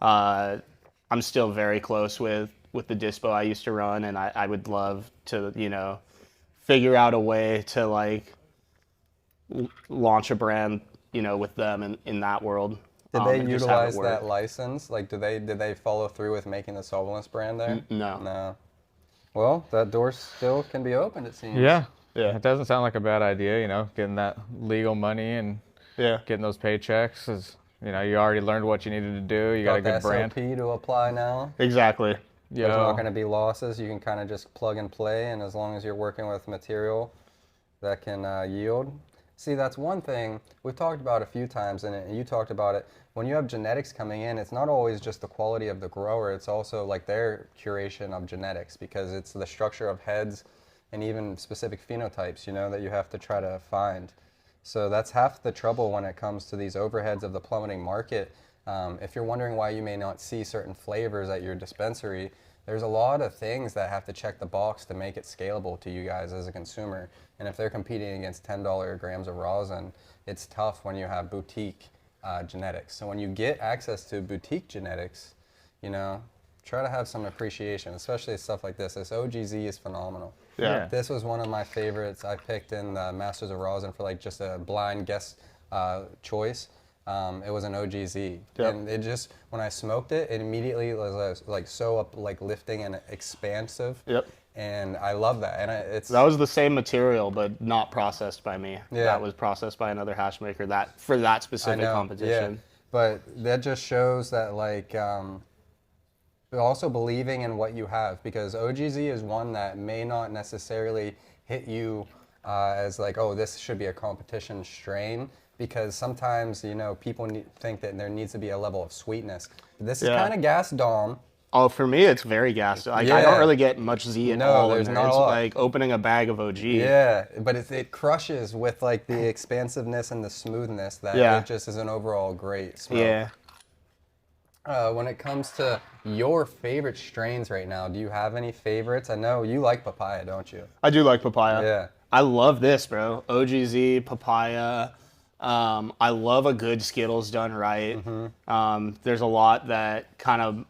I'm still very close with the Dispo I used to run, and I would love to, you know, figure out a way to like launch a brand, you know, with them in that world. Did they and just have it utilize work. that license? Like, did they follow through with making the Solventless brand there? No. No. Well, that door still can be opened, it seems. Yeah. Yeah. It doesn't sound like a bad idea, you know, getting that legal money and Yeah. getting those paychecks is You know, you already learned what you needed to do. You got a good the brand. SOP to apply now. Exactly. There's not Yo. going to be losses. You can kind of just plug and play, and as long as you're working with material that can yield. See, that's one thing we've talked about a few times, and you talked about it. When you have genetics coming in, it's not always just the quality of the grower. It's also like their curation of genetics, because it's the structure of heads and even specific phenotypes, you know, that you have to try to find. So that's half the trouble when it comes to these overheads of the plummeting market. If you're wondering why you may not see certain flavors at your dispensary, there's a lot of things that have to check the box to make it scalable to you guys as a consumer. And if they're competing against $10 grams of rosin, it's tough when you have boutique genetics. So when you get access to boutique genetics, you know, try to have some appreciation, especially stuff like this. This OGZ is phenomenal. Yeah. This was one of my favorites. I picked in the Masters of Rosin for like just a blind guess choice. It was an OGZ, Yep. and it just, when I smoked it, it immediately was like so lifting and expansive. Yep. And I love that. And it's That was the same material, but not processed by me. Yeah. That was processed by another hash maker that for that specific competition. Yeah. But that just shows that like also believing in what you have, because OGZ is one that may not necessarily hit you as like, oh, this should be a competition strain, because sometimes, you know, people think that there needs to be a level of sweetness. This is Yeah. kind of gas dom. Oh, for me, it's very gassy. Like, I Yeah. don't really get much Z at No, all. there's in there. not a It's lot. like opening a bag of OG. Yeah, but it crushes with like the expansiveness and the smoothness that Yeah. it just is an overall great smell. Yeah. When it comes to your favorite strains right now, do you have any favorites? I know you like papaya, don't you? I do like papaya. Yeah. I love this, bro. OGZ, papaya. I love a good Skittles done right. Mm-hmm. There's a lot that kind of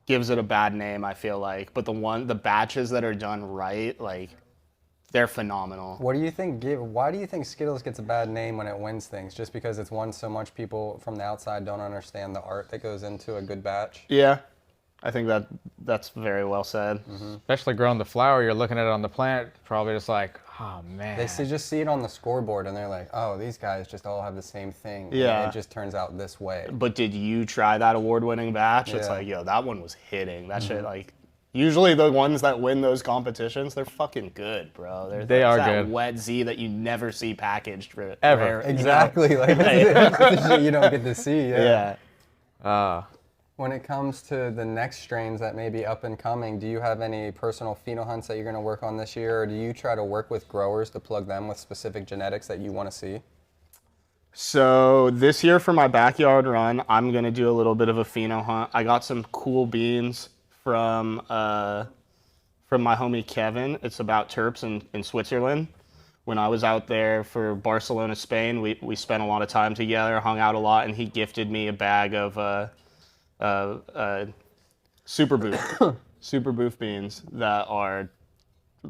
gives it a bad name, I feel like. But the batches that are done right, like, they're phenomenal. What do you think? Why do you think Skittles gets a bad name when it wins things? Just because it's won so much, people from the outside don't understand the art that goes into a good batch? Yeah, I think that's very well said. Especially growing the flower, you're looking at it on the plant, probably just like, oh man. They just see it on the scoreboard and they're like, oh, these guys just all have the same thing. Yeah. And it just turns out this way. But did you try that award-winning batch? It's Yeah. like, yo, that one was hitting. That shit, like, usually the ones that win those competitions, they're fucking good, bro. They are that good. wet Z that you never see packaged for Ever. rare, you know? Exactly. Like, that's the shit you don't get to see. Yeah. When it comes to the next strains that may be up and coming, do you have any personal pheno hunts that you're going to work on this year, or do you try to work with growers to plug them with specific genetics that you want to see? So this year for my backyard run, I'm gonna do a little bit of a pheno hunt. I got some cool beans from my homie Kevin. It's about terps in Switzerland. When I was out there for Barcelona, Spain, we spent a lot of time together, hung out a lot, and he gifted me a bag of super boof beans that are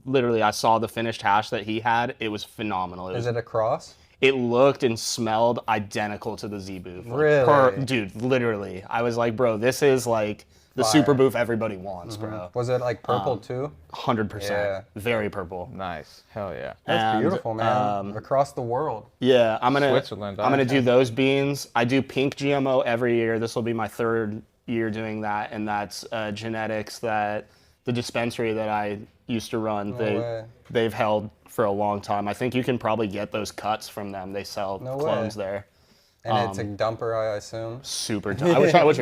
literally, I saw the finished hash that he had. It was phenomenal. Is it a cross? It looked and smelled identical to the Z-Boof. Like, Really? dude, literally. I was like, bro, this is like the Fire. super boof everybody wants, bro. Was it like purple too? 100%. Yeah. Very purple. Nice. Hell yeah. That's And, beautiful, man. Across the world. Yeah, I'm gonna Switzerland, I'm gonna okay. do those beans. I do pink GMO every year. This will be my third year doing that, and that's genetics that the dispensary that I used to run, way. they've held for a long time. I think you can probably get those cuts from them. They sell No clones way. there. And it's a dumper, I assume. Super tough. I wish I would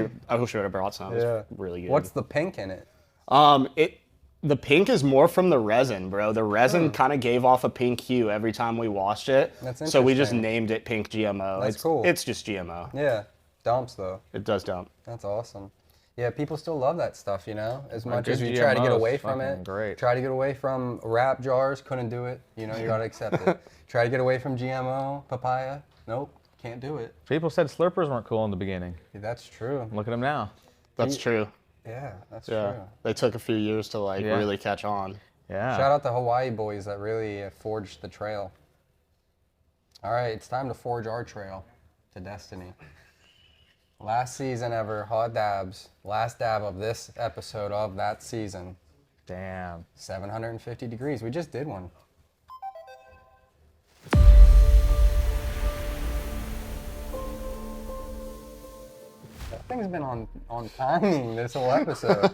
have brought some. Yeah. It's really good. What's the pink in it? The pink is more from the resin, bro. The resin kind of gave off a pink hue every time we washed it. That's so we just interesting. named it pink GMO. That's cool. It's just GMO. Yeah. Dumps, though. It does dump. That's awesome. Yeah, people still love that stuff, you know? As much good as you try to get GMOs, away from fucking it. great. Try to get away from wrap jars, couldn't do it. You know, you gotta accept it. Try to get away from GMO, papaya. Nope, can't do it. People said slurpers weren't cool in the beginning. Yeah, that's true. Look at them now. That's true. Yeah, that's Yeah. true. They took a few years to like Yeah. really catch on. Yeah. Shout out to Hawaii boys that really forged the trail. All right, it's time to forge our trail to destiny. Last season ever, hot dabs. Last dab of this episode of that season. Damn. 750 degrees. We just did one. That thing's been on timing this whole episode.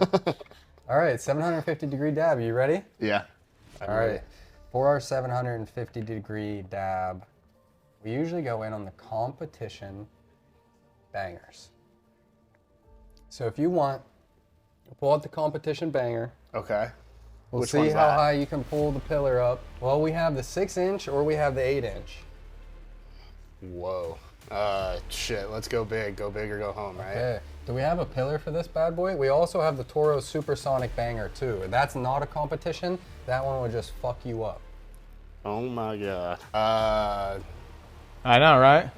All right, 750-degree dab. You ready? Yeah. All right. For our 750-degree dab, we usually go in on the competition bangers. So if you want, pull out the competition banger. Okay. We'll Which see one's how that? high you can pull the pillar up. Well, we have the 6-inch or we have the 8-inch. Whoa. Shit, let's go big. Go big or go home, right? Okay. Do we have a pillar for this bad boy? We also have the Toro Supersonic Banger too. That's not a competition. That one will just fuck you up. Oh my god. I know, right?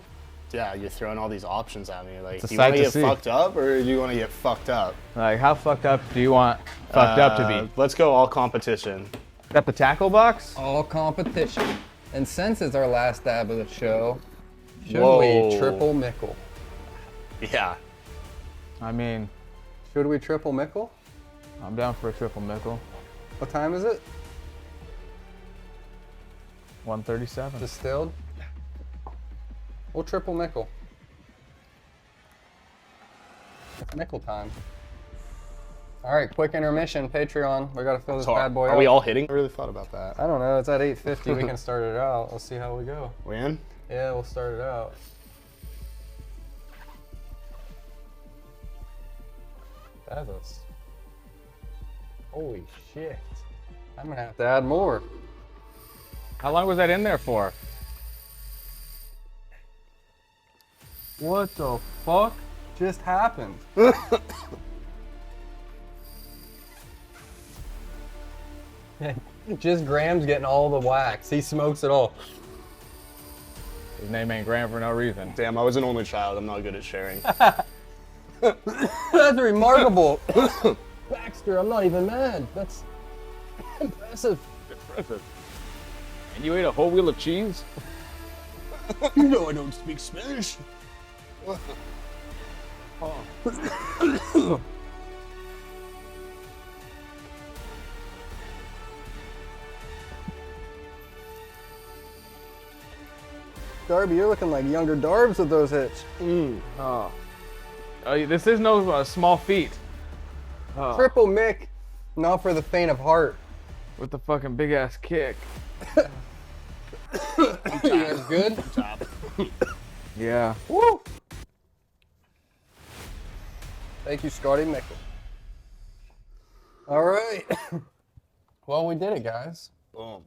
Yeah, you're throwing all these options at me. Like, It's a do you want sight to to get see. fucked up or do you want to get fucked up? Like, how fucked up do you want fucked up to be? Let's go all competition. Got the tackle box? All competition. And since it's our last dab of the show, should Whoa. we triple mickle? Yeah. I mean, Should we triple mickle? I'm down for a triple nickel. What time is it? 137. Distilled? We'll triple mickle. It's mickle time. All right, quick intermission. Patreon. We gotta fill this bad boy Are up. we all hitting? I really thought about that. I don't know. It's at 8:50. We can start it out. We'll see how we go. We in? Yeah, we'll start it out. That's us. Holy shit. I'm gonna have to add more. How long was that in there for? What the fuck just happened? Just Graham's getting all the wax. He smokes it all. His name ain't Graham for no reason. Damn, I was an only child. I'm not good at sharing. That's remarkable. Baxter, I'm not even mad. That's impressive. Impressive. And you ate a whole wheel of cheese? You know I don't speak Spanish. Darby, you're looking like younger Darbs with those hits. Oh, this is no small feat. Triple Mick, not for the faint of heart. With the fucking big ass kick. You guys good? Yeah. Woo! Thank you, Scotty Mickle. All right. Well, we did it, guys. Boom.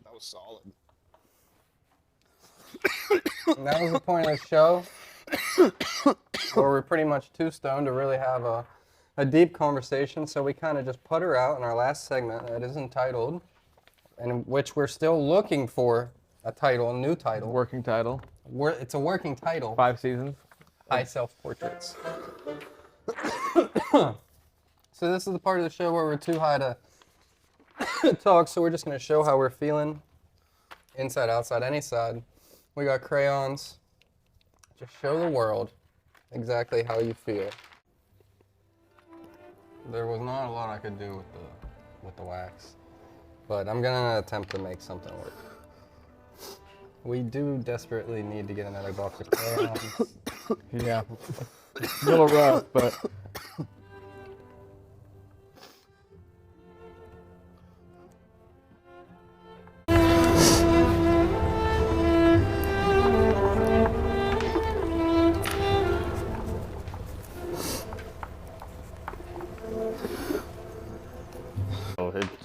That was solid. And that was the point of the show, where we're pretty much too stoned to really have a deep conversation. So we kind of just put her out in our last segment that is entitled, in which we're still looking for a title, a new title. Working title. It's a working title. 5 seasons. High self-portraits. So this is the part of the show where we're too high to talk, so we're just going to show how we're feeling, inside, outside, any side. We got crayons. Just show the world exactly how you feel. There was not a lot I could do with the wax, but I'm gonna attempt to make something work. We do desperately need to get another box of crayons. Yeah. A little rough, but.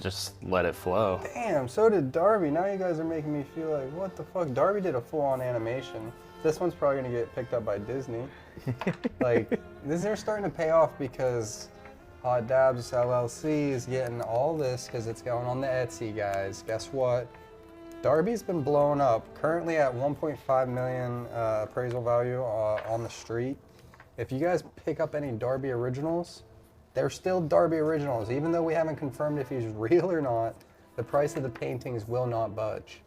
Just let it flow. Damn, so did Darby. Now you guys are making me feel like, what the fuck? Darby did a full-on animation. This one's probably gonna get picked up by Disney. Like, they're starting to pay off because Hot Dabs LLC is getting all this because it's going on the Etsy, guys. Guess what? Darby's been blowing up, currently at 1.5 million appraisal value on the street. If you guys pick up any Darby originals, they're still Darby originals. Even though we haven't confirmed if he's real or not, the price of the paintings will not budge.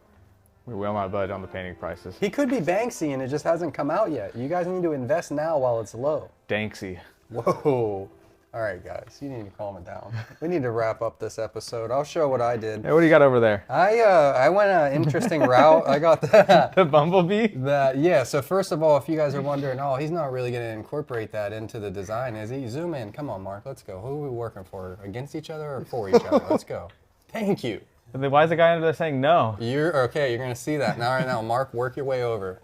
We will not budge on the painting prices. He could be Banksy and it just hasn't come out yet. You guys need to invest now while it's low. Danksy. Whoa. All right, guys, you need to calm it down. We need to wrap up this episode. I'll show what I did. Hey, what do you got over there? I went an interesting route. I got the The bumblebee? yeah. So first of all, if you guys are wondering, oh, he's not really going to incorporate that into the design, is he? Zoom in. Come on, Mark. Let's go. Who are we working for? Against each other or for each other? Let's go. Thank you. And then why is the guy under there saying no? You're okay. You're going to see that now. Right now, Mark, work your way over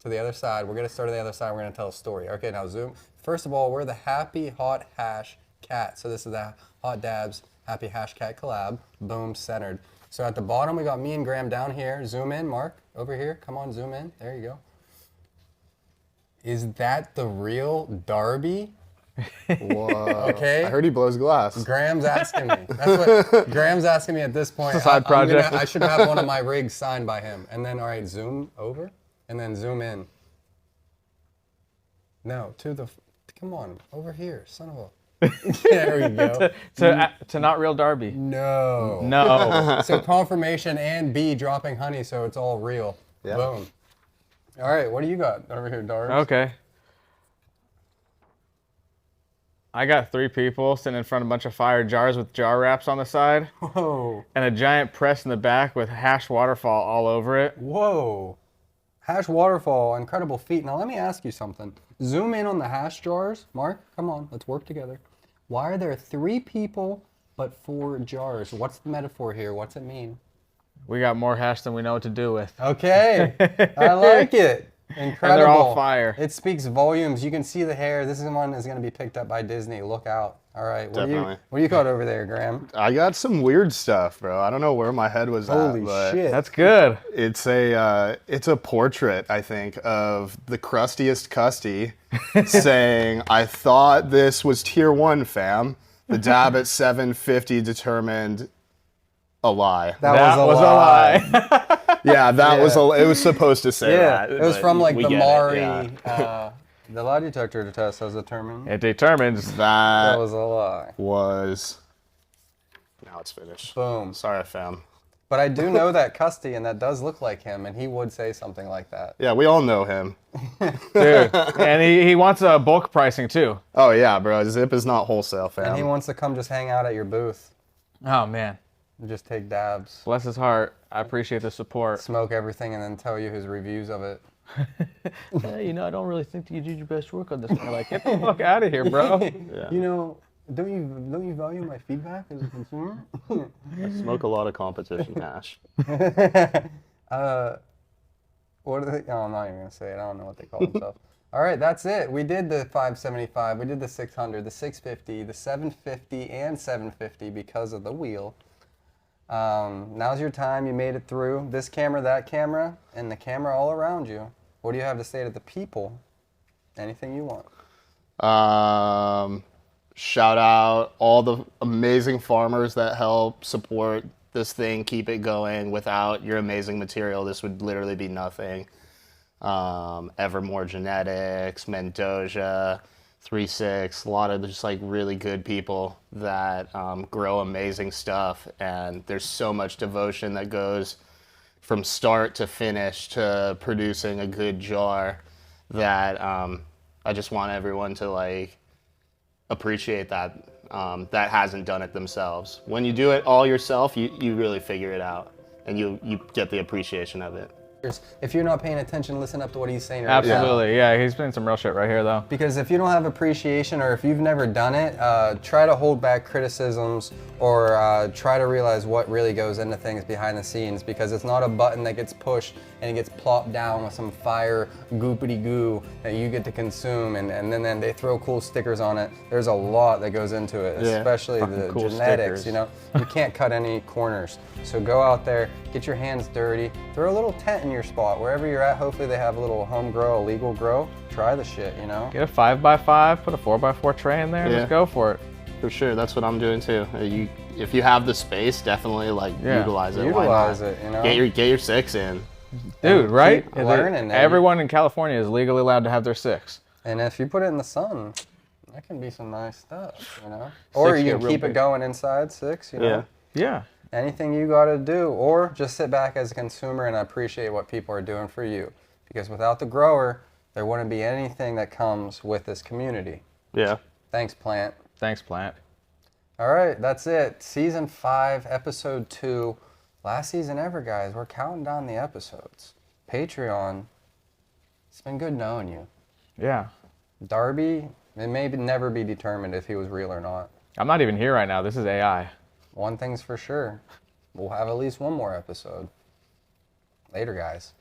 to the other side. We're going to start on the other side. We're going to tell a story. Okay, now zoom. First of all, we're the Happy Hot Hash Cat. So this is the Hot Dabs Happy Hash Cat collab. Boom, centered. So at the bottom, we got me and Graham down here. Zoom in, Mark, over here. Come on, zoom in. There you go. Is that the real Darby? Whoa. Okay. I heard he blows glass. Graham's asking me. That's what Graham's asking me at this point. It's a side project. I should have one of my rigs signed by him. And then, all right, zoom over, and then zoom in. No, to the. Come on, over here, son of a. There we go. To not real Darby. No. No. So confirmation and B dropping honey, so it's all real. Yeah. Boom. All right, what do you got over here, Darby? Okay. I got 3 people sitting in front of a bunch of fire jars with jar wraps on the side. Whoa. And a giant press in the back with hash waterfall all over it. Whoa. Hash waterfall, incredible feat. Now let me ask you something. Zoom in on the hash jars. Mark, come on, let's work together. Why are there 3 people but 4 jars? What's the metaphor here? What's it mean? We got more hash than we know what to do with. Okay, I like it. Incredible. And they're all fire. It speaks volumes. You can see the hair. This is one that's going to be picked up by Disney. Look out. All right, what do you got over there, Graham? I got some weird stuff, bro. I don't know where my head was Holy at, but shit. That's good. it's a portrait, I think, of the crustiest custy saying, "I thought this was tier 1, fam. The dab at 750 determined a lie." That was a lie. Yeah, it was supposed to say Yeah, that. it was but from like we the get it, Mari, yeah. the lie detector test has determined. It determines. That That was a lie. was. Now it's finished. Boom. Sorry, fam. But I do know that Custy, and that does look like him, and he would say something like that. Yeah, we all know him. Dude. And he wants a bulk pricing too. Oh yeah, bro. Zip is not wholesale, fam. And he wants to come just hang out at your booth Oh, man. and just take dabs, Bless his heart. I appreciate the support. smoke everything, and then tell you his reviews of it. Hey, I don't really think that you did your best work on this one. Like, get the fuck out of here, bro. You know, don't you value my feedback as a consumer? I smoke a lot of competition hash. What are they? Oh, I'm not even gonna say it. I don't know what they call themselves. All right, that's it. We did the 575. We did the 600, the 650, the 750, and 750 because of the wheel. Now's your time. You made it through. This camera, that camera, and the camera all around you. What do you have to say to the people? Anything you want. Shout out all the amazing farmers that help support this thing, keep it going. Without your amazing material, this would literally be nothing. Evermore Genetics, Mendoza, 3-6, a lot of just like really good people that grow amazing stuff, and there's so much devotion that goes from start to finish to producing a good jar that I just want everyone to like appreciate that that hasn't done it themselves. When you do it all yourself, you really figure it out, and you get the appreciation of it. If you're not paying attention, listen up to what he's saying right now. Absolutely. Yeah, he's been some real shit right here, though. Because if you don't have appreciation, or if you've never done it, try to hold back criticisms, or try to realize what really goes into things behind the scenes, because it's not a button that gets pushed and it gets plopped down with some fire goopity goo that you get to consume, and then they throw cool stickers on it. There's a lot that goes into it, especially the cool genetics, stickers. you know? You can't cut any corners. So go out there, get your hands dirty, throw a little tent in your spot, wherever you're at. Hopefully they have a little home grow, a legal grow. Try the shit, you know? Get a 5x5, put a 4x4 tray in there, and Yeah. just go for it. For sure, that's what I'm doing too. If you have the space, definitely like utilize it. Why Utilize not? it, you know? Get your 6 in. Dude, right? keep learning, Everyone in California is legally allowed to have their 6. And if you put it in the sun, that can be some nice stuff, you know? Or you get can real keep it big. going inside, 6, you know? Yeah. Yeah. Anything you gotta do, or just sit back as a consumer and appreciate what people are doing for you. Because without the grower, there wouldn't be anything that comes with this community. Yeah. Thanks, plant. Thanks, Plant. All right, that's it. Season 5, episode 2. Last season ever, guys. We're counting down the episodes. Patreon, it's been good knowing you. Yeah. Darby, it may never be determined if he was real or not. I'm not even here right now. This is AI. One thing's for sure. We'll have at least one more episode. Later, guys.